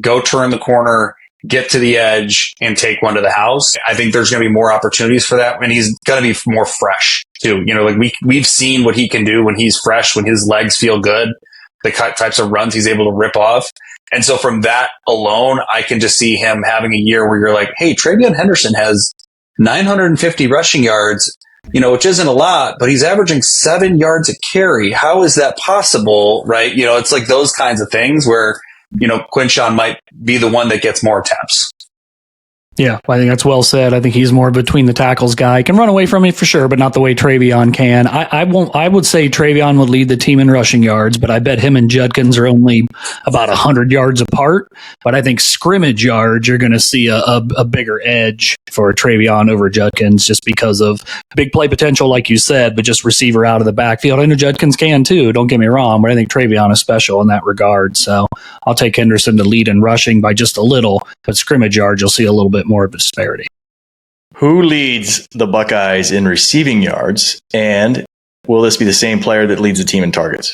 go turn the corner, get to the edge, and take one to the house. I think there's going to be more opportunities for that, and he's going to be more fresh too. We've seen what he can do when he's fresh, when his legs feel good, the types of runs he's able to rip off. And so from that alone, I can just see him having a year where you're like, hey, Travion Henderson has 950 rushing yards, which isn't a lot, but he's averaging 7 yards a carry. How is that possible? Right. It's like those kinds of things where, Quinshon might be the one that gets more attempts. Yeah, I think that's well said. I think he's more between the tackles guy. Can run away from it for sure, but not the way Travion can. I would say Travion would lead the team in rushing yards, but I bet him and Judkins are only about 100 yards apart. But I think scrimmage yards, you're going to see a bigger edge for Travion over Judkins just because of big play potential, like you said, but just receiver out of the backfield. I know Judkins can too, don't get me wrong, but I think Travion is special in that regard. So I'll take Henderson to lead in rushing by just a little, but scrimmage yards, you'll see a little bit more of a disparity. Who leads the Buckeyes in receiving yards, and will this be the same player that leads the team in targets?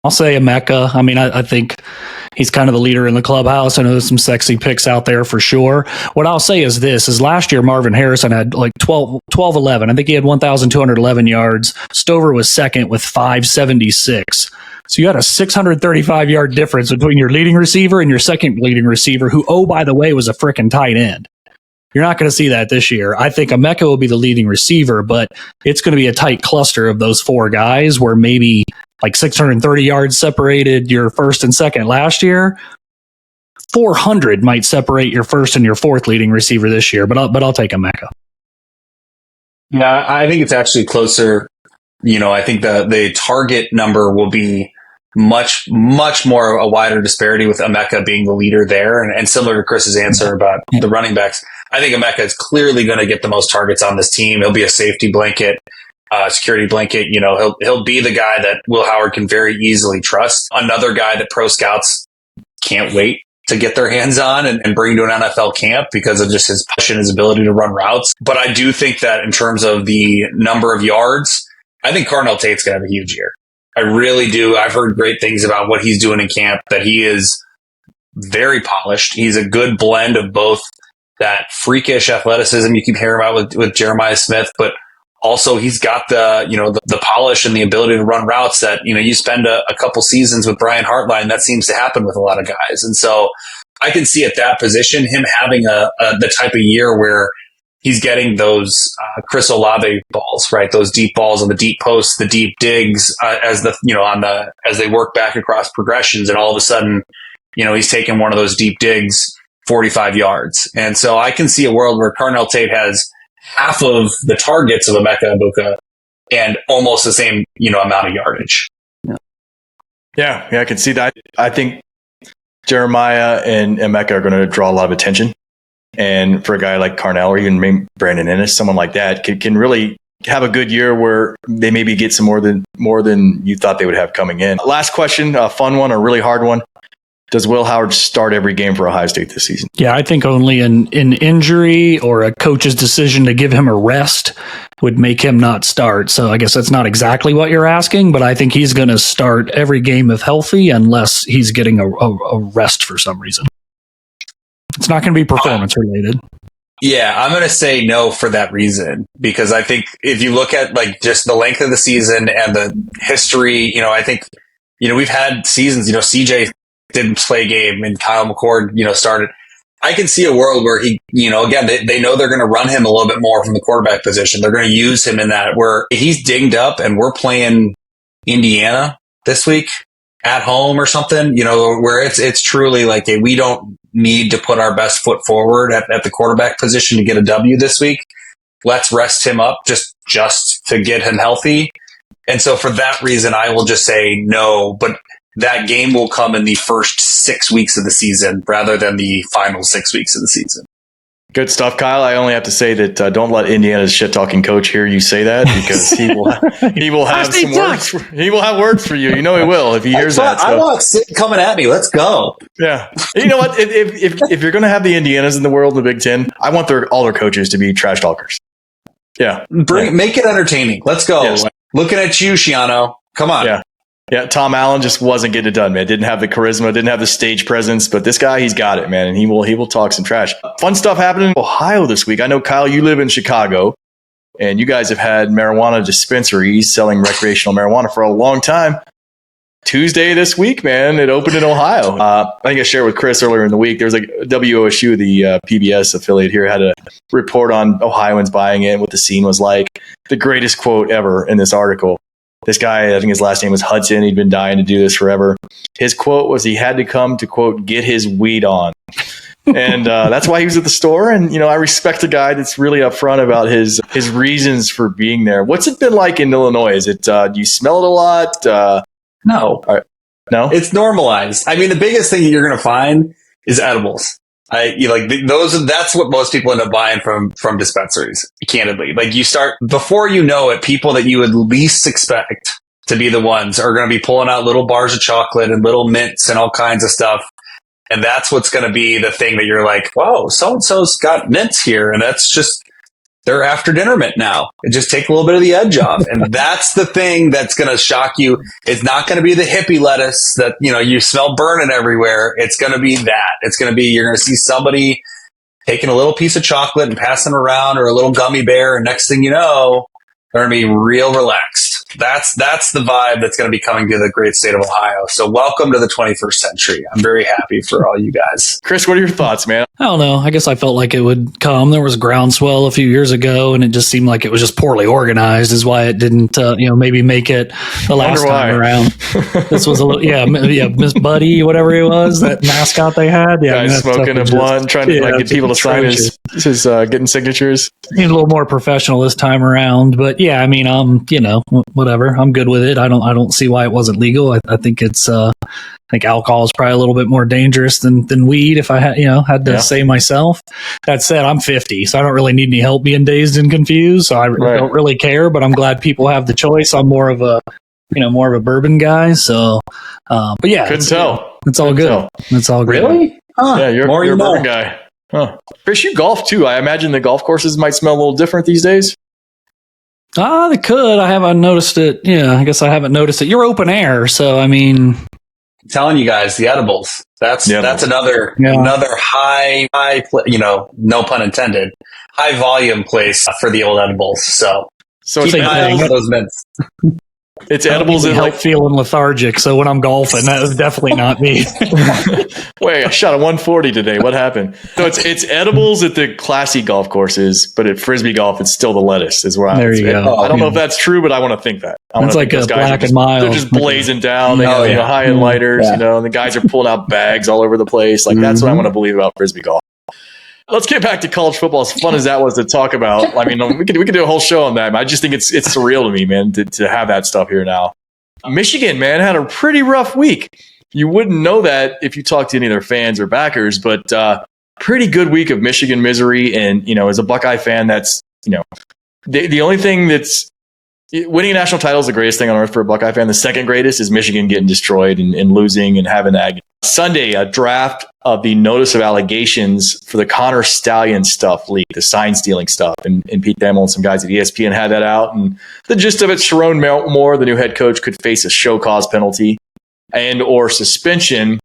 I'll say Emeka. I mean, I think he's kind of the leader in the clubhouse. I know there's some sexy picks out there for sure. What I'll say is last year Marvin Harrison had 12-11. I think he had 1,211 yards. Stover was second with 576. So you had a 635-yard difference between your leading receiver and your second leading receiver, who, oh, by the way, was a freaking tight end. You're not going to see that this year. I think Emeka will be the leading receiver, but it's going to be a tight cluster of those 4 guys where maybe 630 yards separated your first and second last year. 400 might separate your first and your fourth leading receiver this year, but I'll take Emeka. Yeah, I think it's actually closer. I think the target number will be much, much more a wider disparity with Emeka being the leader there. And similar to Chris's answer about the running backs, I think Emeka is clearly going to get the most targets on this team. He'll be a safety blanket, security blanket. He'll be the guy that Will Howard can very easily trust. Another guy that pro scouts can't wait to get their hands on and bring to an NFL camp because of just his passion, his ability to run routes. But I do think that in terms of the number of yards, I think Carnell Tate's going to have a huge year. I really do. I've heard great things about what he's doing in camp, that he is very polished. He's a good blend of both that freakish athleticism you keep hearing about with Jeremiah Smith, but also he's got the polish and the ability to run routes that, you spend a couple seasons with Brian Hartline, that seems to happen with a lot of guys. And so I can see at that position him having the type of year where he's getting those Chris Olave balls, right? Those deep balls on the deep posts, the deep digs as they work back across progressions, and all of a sudden, he's taking one of those deep digs 45 yards. And so I can see a world where Carnell Tate has half of the targets of Emeka Egbuka and almost the same, amount of yardage. Yeah, I can see that. I think Jeremiah and Emeka are going to draw a lot of attention. And for a guy like Carnell or even maybe Brandon Ennis, someone like that can really have a good year where they maybe get some more than you thought they would have coming in. Last question, a fun one, a really hard one. Does Will Howard start every game for Ohio State this season? Yeah, I think only an injury or a coach's decision to give him a rest would make him not start. So I guess that's not exactly what you're asking, but I think he's going to start every game if healthy unless he's getting a rest for some reason. It's not going to be performance related. Yeah, I'm going to say no for that reason, because I think if you look at just the length of the season and the history, I think, we've had seasons, CJ didn't play a game and Kyle McCord, started. I can see a world where he, again, they know they're going to run him a little bit more from the quarterback position. They're going to use him in that where he's dinged up and we're playing Indiana this week at home or something, where it's truly like, hey, we don't need to put our best foot forward at the quarterback position to get a W this week. Let's rest him up just to get him healthy. And so for that reason, I will just say no, but that game will come in the first 6 weeks of the season rather than the final 6 weeks of the season. Good stuff, Kyle. I only have to say that don't let Indiana's shit-talking coach hear you say that, because he will have some words. He will have words for you. He will if he hears that. I want Sid coming at me. Let's go. Yeah. You know what? If you're going to have the Indianas in the world in the Big Ten, I want all their coaches to be trash talkers. Yeah. Make it entertaining. Let's go. Yes. Looking at you, Shiano. Come on. Yeah. Yeah, Tom Allen just wasn't getting it done, man. Didn't have the charisma, didn't have the stage presence, but this guy, he's got it, man, and he will talk some trash. Fun stuff happening in Ohio this week. I know, Kyle, you live in Chicago, and you guys have had marijuana dispensaries selling recreational marijuana for a long time. Tuesday this week, man, it opened in Ohio. I think I shared with Chris earlier in the week. There was WOSU, the PBS affiliate here, had a report on Ohioans buying it and what the scene was like. The greatest quote ever in this article. This guy, I think his last name was Hudson. He'd been dying to do this forever. His quote was he had to come to, quote, get his weed on. And that's why he was at the store. And, I respect a guy that's really upfront about his reasons for being there. What's it been like in Illinois? Is it, do you smell it a lot? No. No? It's normalized. I mean, the biggest thing you're going to find is edibles. That's what most people end up buying from dispensaries, candidly. You start, before you know it, people that you would least expect to be the ones are going to be pulling out little bars of chocolate and little mints and all kinds of stuff. And that's what's going to be the thing that you're like, whoa, so-and-so's got mints here. And that's just, they're after dinner mint now. It just take a little bit of the edge off. And that's the thing that's going to shock you. It's not going to be the hippie lettuce that, you smell burning everywhere. It's going to be that. It's going to be, you're going to see somebody taking a little piece of chocolate and passing around, or a little gummy bear. And next thing you know, they're going to be real relaxed. That's the vibe that's going to be coming to the great state of Ohio. So welcome to the 21st century. I'm very happy for all you guys. Chris, what are your thoughts, man? I don't know. I guess I felt like it would come. There was groundswell a few years ago, and it just seemed like it was just poorly organized, is why it didn't, maybe make it the last time around. This was a little, Miss Buddy, whatever he was, that mascot they had. Yeah, guy smoking a blunt, trying to get people to sign his getting signatures. He's a little more professional this time around, but yeah, I mean, whatever. I'm good with it. I don't see why it wasn't legal. I think it's, I think alcohol is probably a little bit more dangerous than weed, if I had to say myself. That said, I'm 50, so I don't really need any help being dazed and confused. So I don't really care, but I'm glad people have the choice. I'm more of a bourbon guy. So, but yeah, couldn't tell. It's all good. It's all good. Really? Yeah, you're a bourbon guy. Huh. Chris, you golf too. I imagine the golf courses might smell a little different these days. They could. I haven't noticed it. Yeah, I guess I haven't noticed it. You're open air, so I mean, I'm telling you guys, the edibles. That's another high, no pun intended, high volume place for the old edibles. So it's keep an eye out for those mints. It's edibles that help feeling lethargic. So when I'm golfing, that was definitely not me. Wait, I shot a 140 today. What happened? So it's edibles at the classy golf courses, but at frisbee golf, it's still the lettuce. Is where I'm. There you go. I don't know if that's true, but I want to think that. It's like a Black and Mild. They're just blazing down. They have high end lighters, and the guys are pulling out bags all over the place. Like that's what I want to believe about frisbee golf. Let's get back to college football. As fun as that was to talk about, I mean, we could do a whole show on that. I just think it's surreal to me, man, to have that stuff here now. Michigan, man, had a pretty rough week. You wouldn't know that if you talk to any of their fans or backers, but pretty good week of Michigan misery. And as a Buckeye fan, that's the only thing that's winning a national title is the greatest thing on earth for a Buckeye fan. The second greatest is Michigan getting destroyed and losing and having agony. Sunday, a draft of the notice of allegations for the Connor Stallion stuff leaked, the sign stealing stuff. And Pete Thamel and some guys at ESPN had that out. And the gist of it, Sharon Moore, the new head coach, could face a show cause penalty and or suspension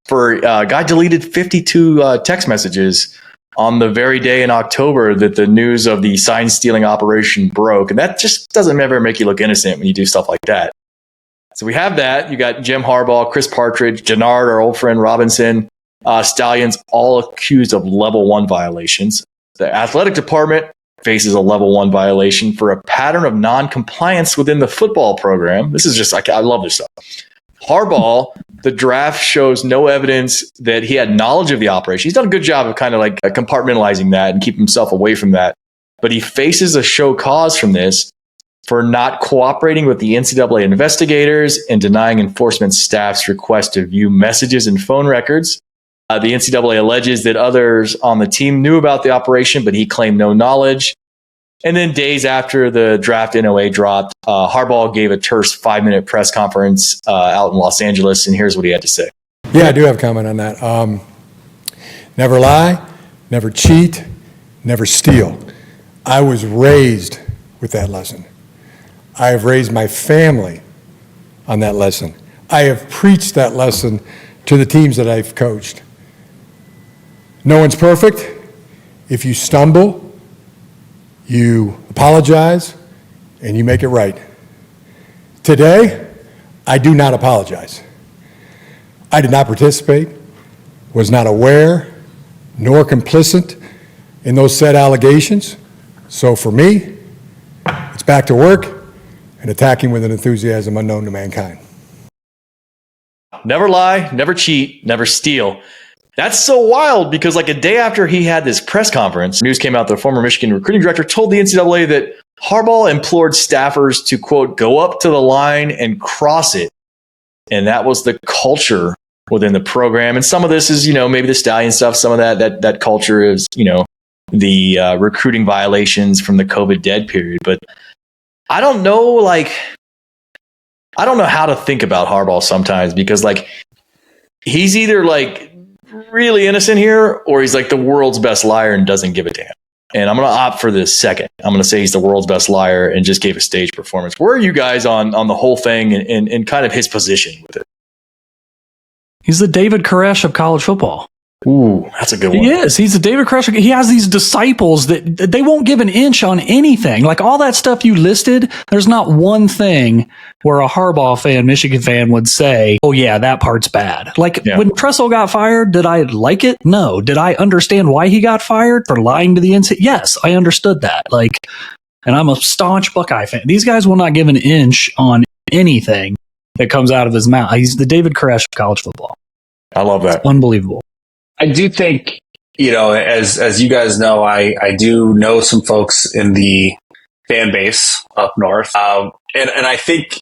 for a guy deleted 52 text messages on the very day in October that the news of the sign stealing operation broke. And that just doesn't ever make you look innocent when you do stuff like that. So we have that. You got Jim Harbaugh, Chris Partridge, Jannard, our old friend Robinson, Stallions, all accused of level 1 violations. The athletic department faces a level 1 violation for a pattern of non-compliance within the football program. This is just, I love this stuff. Harbaugh, the draft shows no evidence that he had knowledge of the operation. He's done a good job of kind of like compartmentalizing that and keeping himself away from that. But he faces a show cause from this for not cooperating with the NCAA investigators and denying enforcement staff's request to view messages and phone records. The NCAA alleges that others on the team knew about the operation, but he claimed no knowledge. And then days after the draft NOA dropped, Harbaugh gave a terse 5-minute press conference out in Los Angeles, and here's what he had to say. Yeah, I do have a comment on that. Never lie, never cheat, never steal. I was raised with that lesson. I have raised my family on that lesson. I have preached that lesson to the teams that I've coached. No one's perfect. If you stumble, you apologize, and you make it right. Today, I do not apologize. I did not participate, was not aware, nor complicit in those said allegations. So for me, it's back to work and attacking with an enthusiasm unknown to mankind. Never lie, never cheat, never steal. That's so wild because like a day after he had this press conference, news came out the former Michigan recruiting director told the NCAA that Harbaugh implored staffers to, quote, go up to the line and cross it. And that was the culture within the program. And some of this is, maybe the Stallion stuff. Some of that culture is, the recruiting violations from the COVID dead period. But I don't know, I don't know how to think about Harbaugh sometimes because he's either really innocent here or he's like the world's best liar and doesn't give a damn. And I'm going to opt for this second. I'm going to say he's the world's best liar and just gave a stage performance. Where are you guys on the whole thing and kind of his position with it? He's the David Koresh of college football. Ooh, that's a good one. He is. He's a David Koresh. He has these disciples that they won't give an inch on anything. Like all that stuff you listed, there's not one thing where a Harbaugh fan, Michigan fan would say, oh yeah, that part's bad. When Tressel got fired, did I like it? No. Did I understand why he got fired for lying to the NCAA? Yes, I understood that. And I'm a staunch Buckeye fan. These guys will not give an inch on anything that comes out of his mouth. He's the David Koresh of college football. I love that. It's unbelievable. I do think, as you guys know, I do know some folks in the fan base up north. And I think,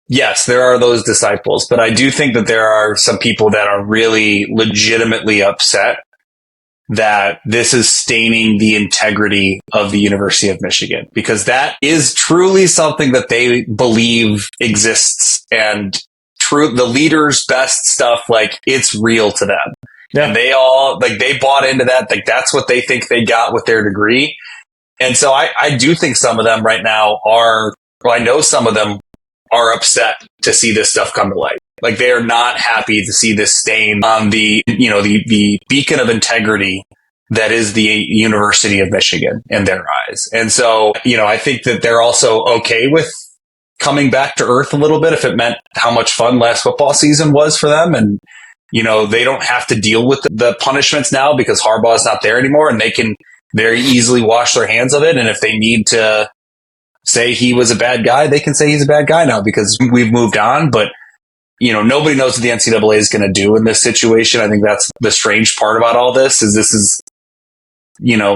yes, there are those disciples, but I do think that there are some people that are really legitimately upset that this is staining the integrity of the University of Michigan, because that is truly something that they believe exists and the leaders' best stuff, it's real to them. Yeah. And they all, like, they bought into that. Like, that's what they think they got with their degree. And so I do think some of them right now I know some of them are upset to see this stuff come to light. Like, they are not happy to see this stain on the beacon of integrity that is the University of Michigan in their eyes. And so, I think that they're also okay with coming back to earth a little bit if it meant how much fun last football season was for them. And, they don't have to deal with the punishments now because Harbaugh is not there anymore, and they can very easily wash their hands of it. And if they need to say he was a bad guy, they can say he's a bad guy now because we've moved on. But, nobody knows what the NCAA is going to do in this situation. I think that's the strange part about all this is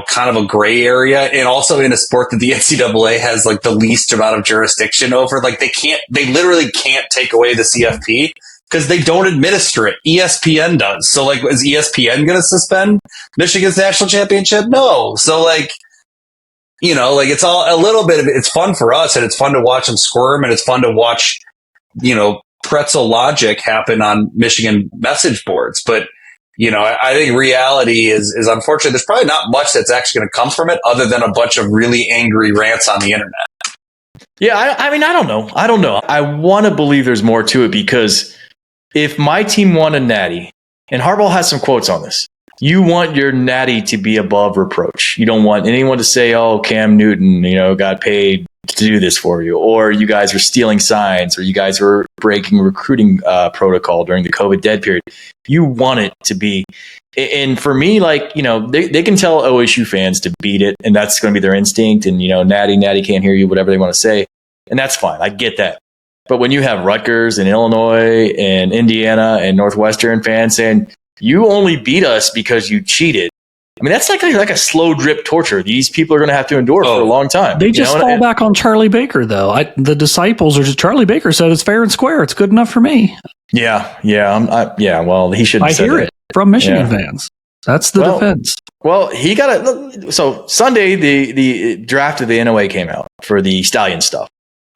kind of a gray area, and also in a sport that the NCAA has like the least amount of jurisdiction over. Like, they literally can't take away the CFP because they don't administer it. ESPN does. So, like, is ESPN going to suspend Michigan's national championship? No. So, like, it's all a little bit of it. It's fun for us, and it's fun to watch them squirm, and it's fun to watch, pretzel logic happen on Michigan message boards. But, I think reality is unfortunate. There's probably not much that's actually going to come from it other than a bunch of really angry rants on the internet. Yeah, I mean, I don't know. I want to believe there's more to it because if my team won a natty, and Harbaugh has some quotes on this, you want your natty to be above reproach. You don't want anyone to say, oh, Cam Newton, got paid to do this for you, or you guys are stealing signs, or you guys were breaking recruiting protocol during the COVID dead period. You want it to be. And for me, like, they can tell OSU fans to beat it, and that's going to be their instinct. And, natty can't hear you, whatever they want to say. And that's fine. I get that. But when you have Rutgers and Illinois and Indiana and Northwestern fans saying, you only beat us because you cheated. I mean, that's like a slow drip torture these people are going to have to endure for a long time. They just fall back on Charlie Baker, though. The disciples are just, Charlie Baker said it's fair and square. It's good enough for me. Yeah. Well, he shouldn't. I hear it from Michigan fans. That's the defense. Well, he got it. So Sunday, the draft of the NOA came out for the Stallion stuff.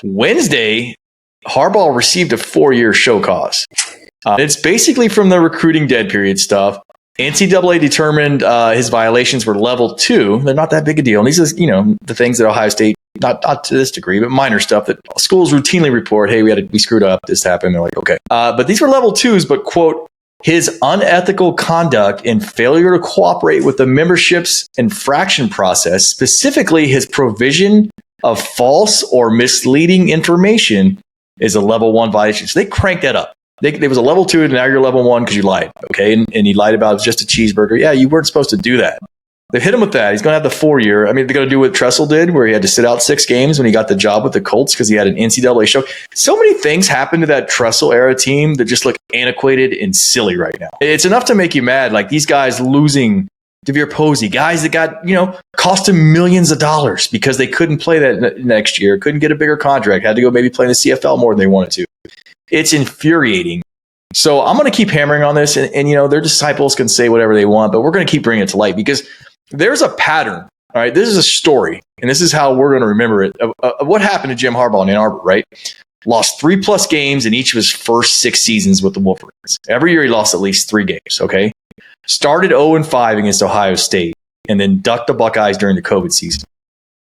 Wednesday, Harbaugh received a 4-year show cause. It's basically from the recruiting dead period stuff. NCAA determined his violations were level 2. They're not that big a deal. And these are, the things that Ohio State, not to this degree, but minor stuff that schools routinely report. Hey, we screwed up. This happened. They're like, okay. But these were level 2s, but quote, his unethical conduct and failure to cooperate with the membership's infraction process, specifically his provision of false or misleading information, is a level 1 violation. So they cranked that up. There was a level 2, and now you're level 1 because you lied. Okay. And he lied about it was just a cheeseburger. Yeah, you weren't supposed to do that. They hit him with that. He's going to have the 4-year. I mean, they're going to do what Tressel did, where he had to sit out 6 games when he got the job with the Colts because he had an NCAA show. So many things happened to that Tressel era team that just look antiquated and silly right now. It's enough to make you mad. Like these guys losing DeVere Posey, guys that got, cost him millions of dollars because they couldn't play that next year, couldn't get a bigger contract, had to go maybe play in the CFL more than they wanted to. It's infuriating. So I'm going to keep hammering on this, and their disciples can say whatever they want, but we're going to keep bringing it to light because there's a pattern. All right, this is a story, and this is how we're going to remember it of what happened to Jim Harbaugh in Ann Arbor. Right, lost 3+ games in each of his first 6 seasons with the Wolverines. Every year he lost at least 3 games. Okay, started 0-5 against Ohio State, and then ducked the Buckeyes during the COVID season.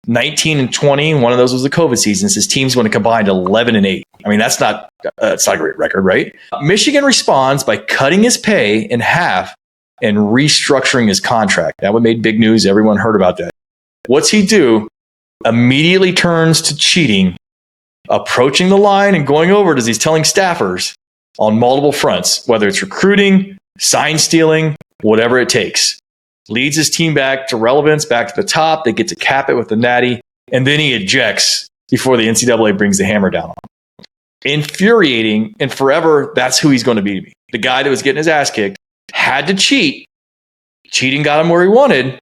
19-20, one of those was the COVID seasons. His team's going to combine 11-8. I mean, that's not a great record, right? Michigan responds by cutting his pay in half and restructuring his contract. That one made big news. Everyone heard about that. What's he do? Immediately turns to cheating, approaching the line and going over it as he's telling staffers on multiple fronts, whether it's recruiting, sign stealing, whatever it takes. Leads his team back to relevance, back to the top. They get to cap it with the natty, and then he ejects before the NCAA brings the hammer down on him. Infuriating, and forever, that's who he's going to be to me. The guy that was getting his ass kicked had to cheat. Cheating got him where he wanted,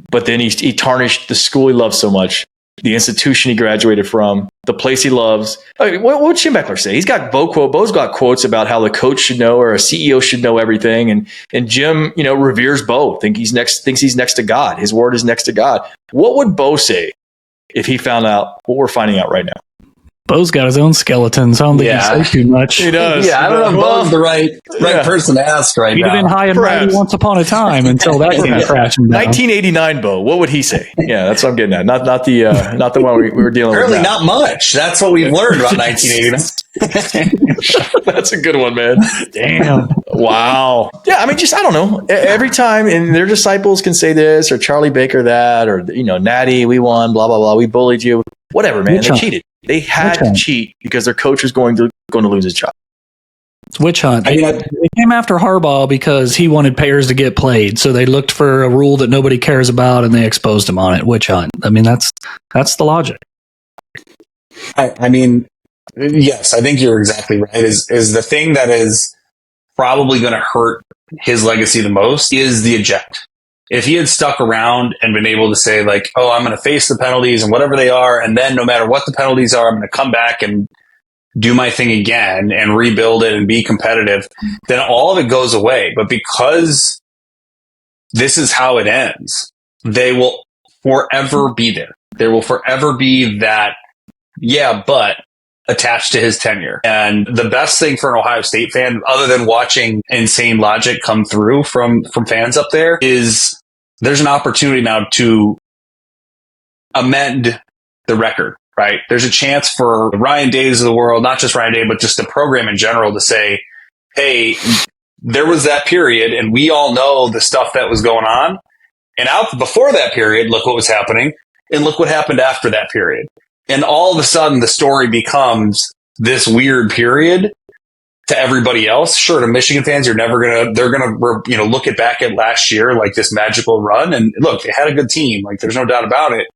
but then he tarnished the school he loves so much, the institution he graduated from, the place he loves. I mean, what would Jim Beckler say? He's got Bo's got quotes about how the coach should know or a CEO should know everything, and Jim, reveres Bo. Thinks he's next to God. His word is next to God. What would Bo say if he found out what we're finding out right now? Bo's got his own skeletons. I don't think he says too much. He does. Yeah, I don't know if Bo's the right person to ask right He'd now. have been high and mighty Perhaps. once upon a time until that came crashing down. 1989 Bo, what would he say? Yeah, that's what I'm getting at. Not the one we were dealing Apparently with. Now. not much. That's what we've learned about 1989. That's a good one, man. Damn. Wow. Yeah, I mean, just I don't know. Every time, and their disciples can say this, or Charlie Baker that, or Natty, we won, blah blah blah, we bullied you, whatever, man. They cheated. They had to cheat because their coach was going to lose his job. It's witch hunt. They came after Harbaugh because he wanted players to get played, so they looked for a rule that nobody cares about, and they exposed him on it. Witch hunt. I mean, that's the logic. I mean, yes, I think you're exactly right. Is the thing that is probably going to hurt his legacy the most is the eject. If he had stuck around and been able to say like, oh, I'm going to face the penalties and whatever they are, and then no matter what the penalties are, I'm going to come back and do my thing again and rebuild it and be competitive, then all of it goes away. But because this is how it ends, they will forever be there. There will forever be that, but attached to his tenure. And the best thing for an Ohio State fan, other than watching insane logic come through from fans up there, is there's an opportunity now to amend the record, right? There's a chance for the Ryan Days of the world, not just Ryan Day, but just the program in general to say, hey, there was that period and we all know the stuff that was going on. And out before that period, look what was happening. And look what happened after that period. And all of a sudden, the story becomes this weird period to everybody else. Sure, to Michigan fans, they're going to look back at last year like this magical run. And look, they had a good team. Like, there's no doubt about it.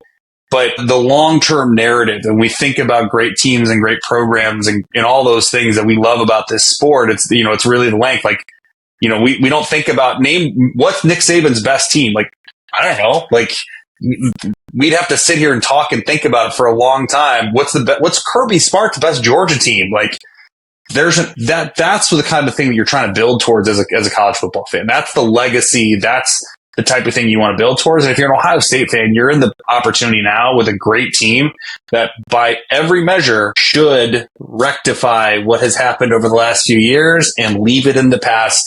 But the long-term narrative, and we think about great teams and great programs and all those things that we love about this sport, it's really the length. Like, we don't think about what's Nick Saban's best team? Like, I don't know. Like, we'd have to sit here and talk and think about it for a long time. What's Kirby Smart's best Georgia team? Like, that's the kind of thing that you're trying to build towards as a college football fan. That's the legacy. That's the type of thing you want to build towards. And if you're an Ohio State fan, you're in the opportunity now with a great team that by every measure should rectify what has happened over the last few years and leave it in the past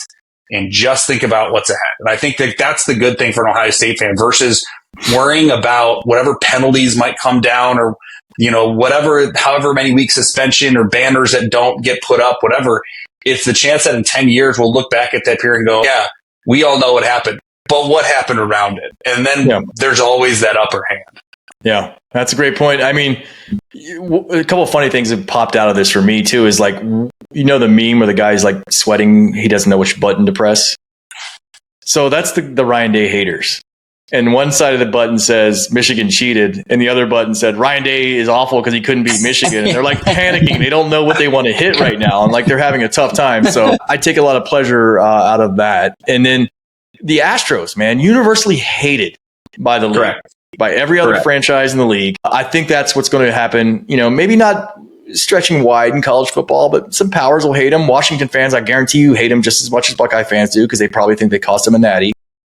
and just think about what's ahead. And I think that that's the good thing for an Ohio State fan versus worrying about whatever penalties might come down or, however many weeks suspension or banners that don't get put up, whatever. It's the chance that in 10 years we'll look back at that period and go, yeah, we all know what happened, but what happened around it? And then there's always that upper hand. Yeah, that's a great point. I mean, a couple of funny things have popped out of this for me too is like, the meme where the guy's like sweating, he doesn't know which button to press. So that's the Ryan Day haters. And one side of the button says Michigan cheated, and the other button said Ryan Day is awful because he couldn't beat Michigan. And they're like panicking. They don't know what they want to hit right now. And like they're having a tough time. So I take a lot of pleasure out of that. And then the Astros, man, universally hated by the league. Correct. By every other franchise in the league. I think that's what's going to happen. Maybe not stretching wide in college football, but some powers will hate them. Washington fans, I guarantee you, hate them just as much as Buckeye fans do because they probably think they cost them a natty.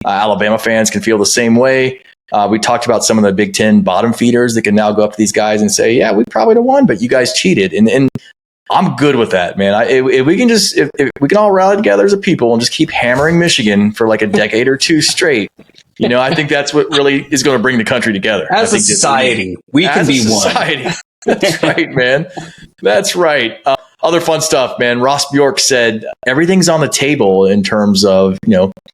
Alabama fans can feel the same way. We talked about some of the Big Ten bottom feeders that can now go up to these guys and say, yeah, we probably would have won, but you guys cheated. And I'm good with that, man. If we can all rally together as a people and just keep hammering Michigan for like a decade or two straight, I think that's what really is going to bring the country together. As a society, we can be one. That's right, man. That's right. Other fun stuff, man. Ross Bjork said everything's on the table in terms of,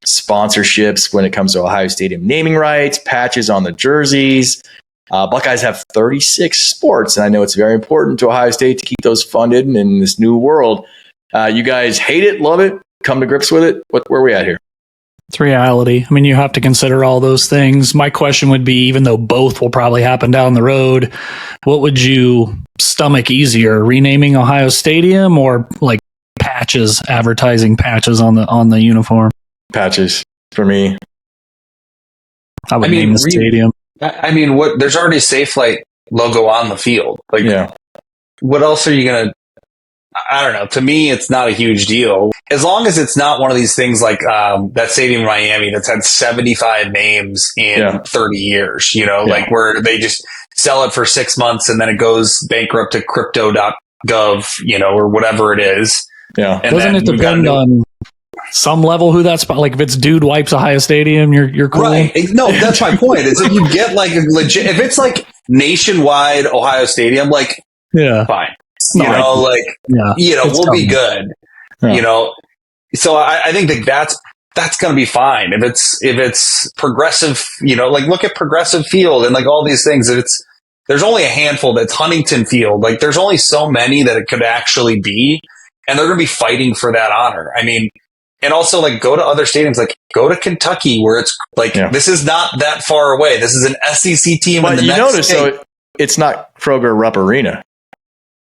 sponsorships when it comes to Ohio Stadium naming rights, patches on the jerseys. Buckeyes have 36 sports, and I know it's very important to Ohio State to keep those funded in this new world. You guys hate it, love it, come to grips with it? Where are we at here? It's reality. I mean, you have to consider all those things. My question would be, even though both will probably happen down the road, what would you stomach easier, renaming Ohio Stadium or like patches, advertising patches on the uniform? Patches for me. I would name the stadium. There's already a Safe Flight logo on the field. Like, what else are you gonna? I don't know. To me, it's not a huge deal. As long as it's not one of these things like that stadium in Miami that's had 75 names in 30 years, like where they just sell it for 6 months and then it goes bankrupt to crypto.gov, or whatever it is. Yeah. And doesn't it depend on some level who that's like if it's dude wipes Ohio Stadium, you're cool. Right. No, that's my point. Is if you get like a legit, if it's like nationwide Ohio Stadium, like, fine. We'll be good. Yeah. So I think that's going to be fine. If it's progressive, like look at Progressive Field and like all these things. There's only a handful. That's Huntington Field. Like there's only so many that it could actually be, and they're going to be fighting for that honor. I mean, and also like go to other stadiums, like go to Kentucky where it's like this is not that far away. This is an SEC team. But you notice, so it's not Kroger Rupp Arena.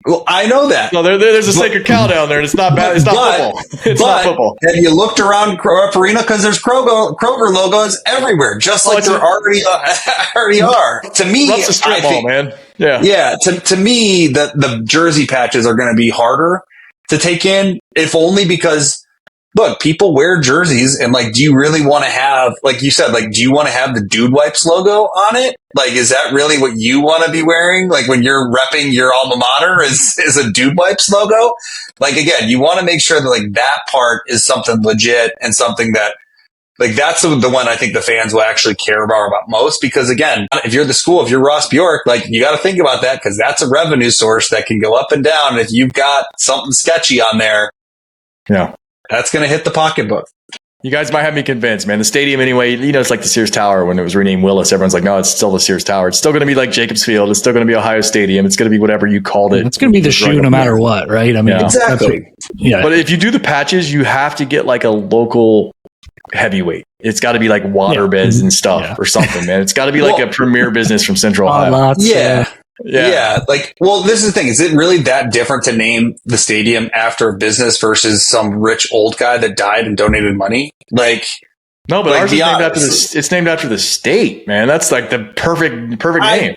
Well, I know that. No, there's a sacred cow down there, and it's not bad. It's not football. It's not football. Have you looked around Rupp Arena? Because there's Kroger logos everywhere, just like there already are. To me, Rupp's a strip mall, man. Yeah, yeah. To me, the jersey patches are going to be harder to take in, if only because. Look, people wear jerseys and like, do you really want to have, like you said, like, do you want to have the Dude Wipes logo on it? Like, is that really what you want to be wearing? Like when you're repping your alma mater is a Dude Wipes logo? Like, again, you want to make sure that like that part is something legit and something that like, that's the one I think the fans will actually care about most, because again, if you're the school, if you're Ross Bjork, like you got to think about that because that's a revenue source that can go up and down. If you've got something sketchy on there. Yeah. That's going to hit the pocketbook. You guys might have me convinced, man. The stadium, anyway, it's like the Sears Tower when it was renamed Willis. Everyone's like, no, it's still the Sears Tower. It's still going to be like Jacobs Field. It's still going to be Ohio Stadium. It's going to be whatever you called it. It's going to be the shoe no matter what, right? I mean, exactly. But if you do the patches, you have to get like a local heavyweight. It's got to be like waterbeds and stuff or something, man. It's got to be like a premier business from Central Ohio. Yeah. Like, well, this is the thing. Is it really that different to name the stadium after a business versus some rich old guy that died and donated money? Like, no, but ours is named after it's named after the state, man. That's like the perfect name.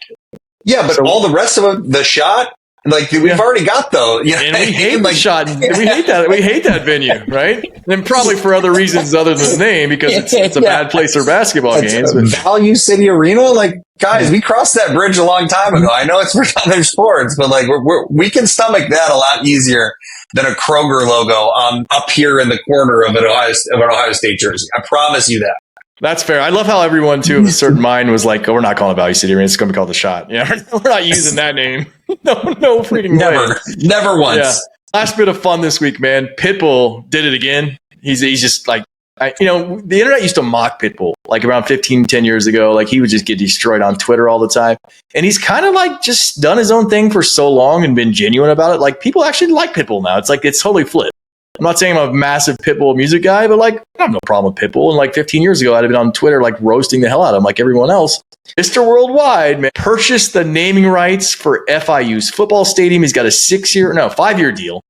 Yeah, but all the rest of it, the shot, like we've already got those. And we hate the shot. We hate that. We hate that venue, right? And probably for other reasons other than the name, because it's a bad place for basketball games. Value City Arena, like guys, we crossed that bridge a long time ago. I know it's for other sports, but like we can stomach that a lot easier than a Kroger logo up here in the corner of an Ohio State jersey. I promise you that. That's fair. I love how everyone too of a certain mind was like, "Oh, we're not calling it Value City Arena. It's going to be called the Shot." Yeah, we're not using that name. No freaking way. Never once. Yeah. Last bit of fun this week, man. Pitbull did it again. He's just like, the internet used to mock Pitbull like around 10 years ago. Like he would just get destroyed on Twitter all the time. And he's kind of like just done his own thing for so long and been genuine about it. Like people actually like Pitbull now. It's like, it's totally flipped. I'm not saying I'm a massive Pitbull music guy, but like I have no problem with Pitbull. And like 15 years ago, I'd have been on Twitter like roasting the hell out of him like everyone else. Mr. Worldwide, man, purchased the naming rights for FIU's football stadium. He's got a 5-year deal,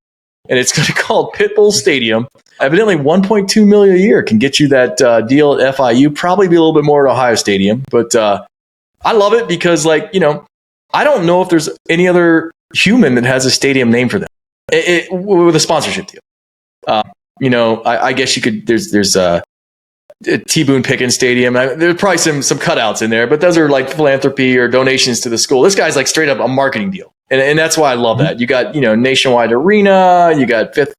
and it's going to be called Pitbull Stadium. Evidently, $1.2 million a year can get you that deal at FIU. Probably be a little bit more at Ohio Stadium, but I love it because, like, I don't know if there's any other human that has a stadium named for them with a sponsorship deal. I guess you could. There's T. Boone Pickens Stadium. There's probably some cutouts in there, but those are like philanthropy or donations to the school. This guy's like straight up a marketing deal, and that's why I love that. You got Nationwide Arena, you got Fifth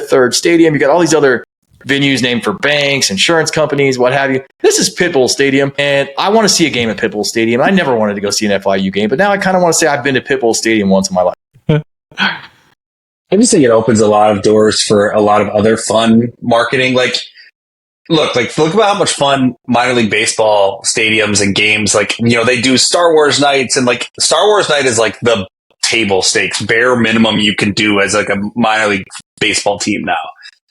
Third Stadium, you got all these other venues named for banks, insurance companies, what have you. This is Pitbull Stadium, and I want to see a game at Pitbull Stadium. I never wanted to go see an FIU game, but now I kind of want to say I've been to Pitbull Stadium once in my life. I just think it opens a lot of doors for a lot of other fun marketing. Like, look about how much fun minor league baseball stadiums and games, like, they do Star Wars nights, and like Star Wars night is like the table stakes, bare minimum you can do as like a minor league baseball team now.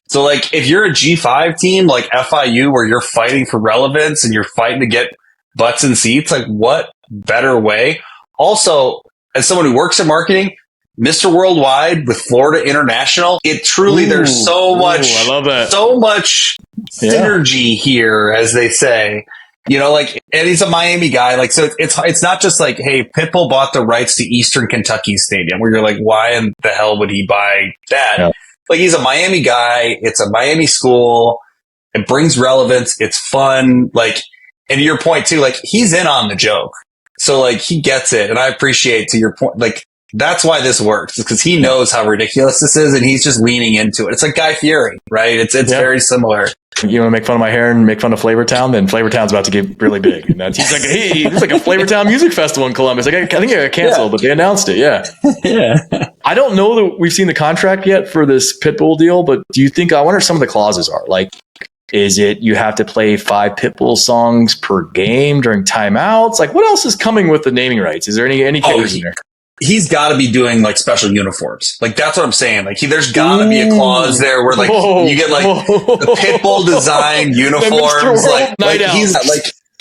So like if you're a G5 team like FIU where you're fighting for relevance and you're fighting to get butts and seats, like what better way? Also, as someone who works in marketing, Mr. Worldwide with Florida International, it truly, there's so much, I love that. so much synergy here, as they say. You know, like, and he's a Miami guy. Like, so it's not just like, hey, Pitbull bought the rights to Eastern Kentucky Stadium, where you're like, why in the hell would he buy that? Yeah. Like, he's a Miami guy. It's a Miami school. It brings relevance. It's fun. Like, and to your point too, like, he's in on the joke. So like, he gets it. And I appreciate, to your point, like, that's why this works, because he knows how ridiculous this is and he's just leaning into it. It's like Guy Fieri, right? It's very similar. You want to make fun of my hair and make fun of Flavortown? Then Flavortown's about to get really big. And he's like, hey, there's like a Flavortown music festival in Columbus. Like, I think it got canceled, but they announced it. Yeah. Yeah. I don't know that we've seen the contract yet for this Pitbull deal, but do you think, I wonder if some of the clauses are like, is it you have to play 5 Pitbull songs per game during timeouts? Like, what else is coming with the naming rights? Is there any kickers in there? He's got to be doing like special uniforms. Like, that's what I'm saying. Like, there's got to be a clause there where like you get like the Pitbull design uniforms.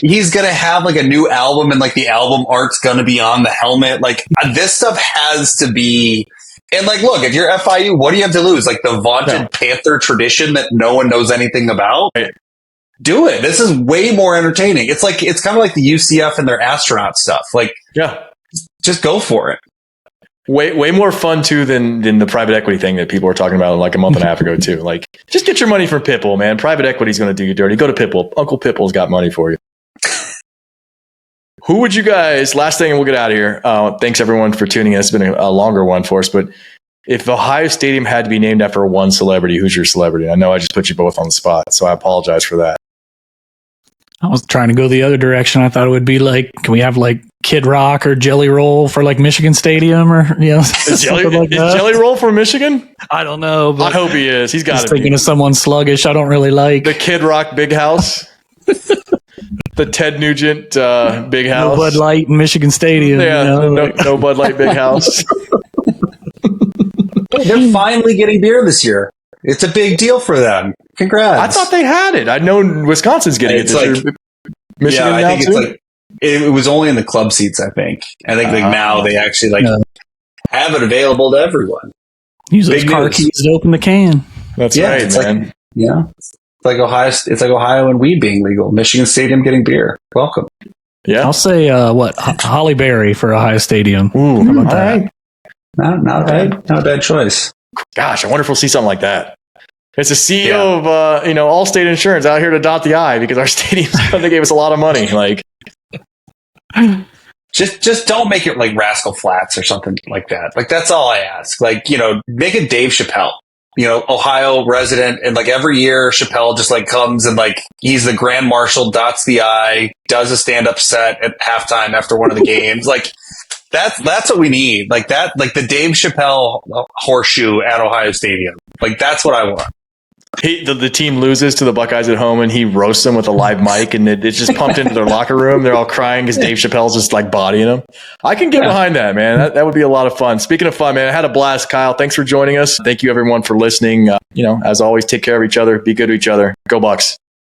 He's going to have like a new album, and like the album art's going to be on the helmet. Like, this stuff has to be. And like, look, if you're FIU, what do you have to lose? Like, the vaunted Panther tradition that no one knows anything about? Right. Do it. This is way more entertaining. It's kind of like the UCF and their astronaut stuff. Like, yeah, just go for it. Way more fun too than the private equity thing that people were talking about like a month and a half ago too. Like, just get your money from Pitbull, man. Private equity is going to do you dirty. Go to Pitbull. Uncle Pitbull's got money for you. Who would you guys? Last thing, and we'll get out of here. Thanks everyone for tuning in. It's been a longer one for us, but if Ohio Stadium had to be named after one celebrity, who's your celebrity? I know I just put you both on the spot, so I apologize for that. I was trying to go the other direction. I thought it would be like, can we have like Kid Rock or Jelly Roll for like Michigan Stadium, or is Jelly Roll from Michigan? I don't know. But I hope he is. He's got to be. Thinking of someone sluggish. I don't really like the Kid Rock Big House, the Ted Nugent Big House, no Bud Light in Michigan Stadium. Yeah, no Bud Light Big House. They're finally getting beer this year. It's a big deal for them. Congrats. I thought they had it. I know Wisconsin's getting it this year. Michigan, yeah, I think it's like it was only in the club seats. I think like now they actually have it available to everyone. Use those car keys to open the can. That's right, man. It's like Ohio. It's like Ohio and weed being legal. Michigan Stadium getting beer. Welcome. Yeah, I'll say Holly Berry for Ohio Stadium. Ooh, how about that? Right. Not a bad choice. Gosh, I wonder if we'll see something like that. It's the CEO of Allstate Insurance out here to dot the I because our stadiums they gave us a lot of money. Like, just don't make it like Rascal Flatts or something like that. Like, that's all I ask. Like, make it Dave Chappelle. Ohio resident, and like every year Chappelle just like comes and like he's the grand marshal, dots the I, does a stand-up set at halftime after one of the games. Like, that's what we need. Like that, like the Dave Chappelle horseshoe at Ohio Stadium. Like, that's what I want. The team loses to the Buckeyes at home and he roasts them with a live mic, and it's just pumped into their locker room. They're all crying because Dave Chappelle's just like bodying them. I can get behind that, man. That would be a lot of fun. Speaking of fun, man, I had a blast. Kyle, thanks for joining us. Thank you everyone for listening. As always, take care of each other. Be good to each other. Go Bucks.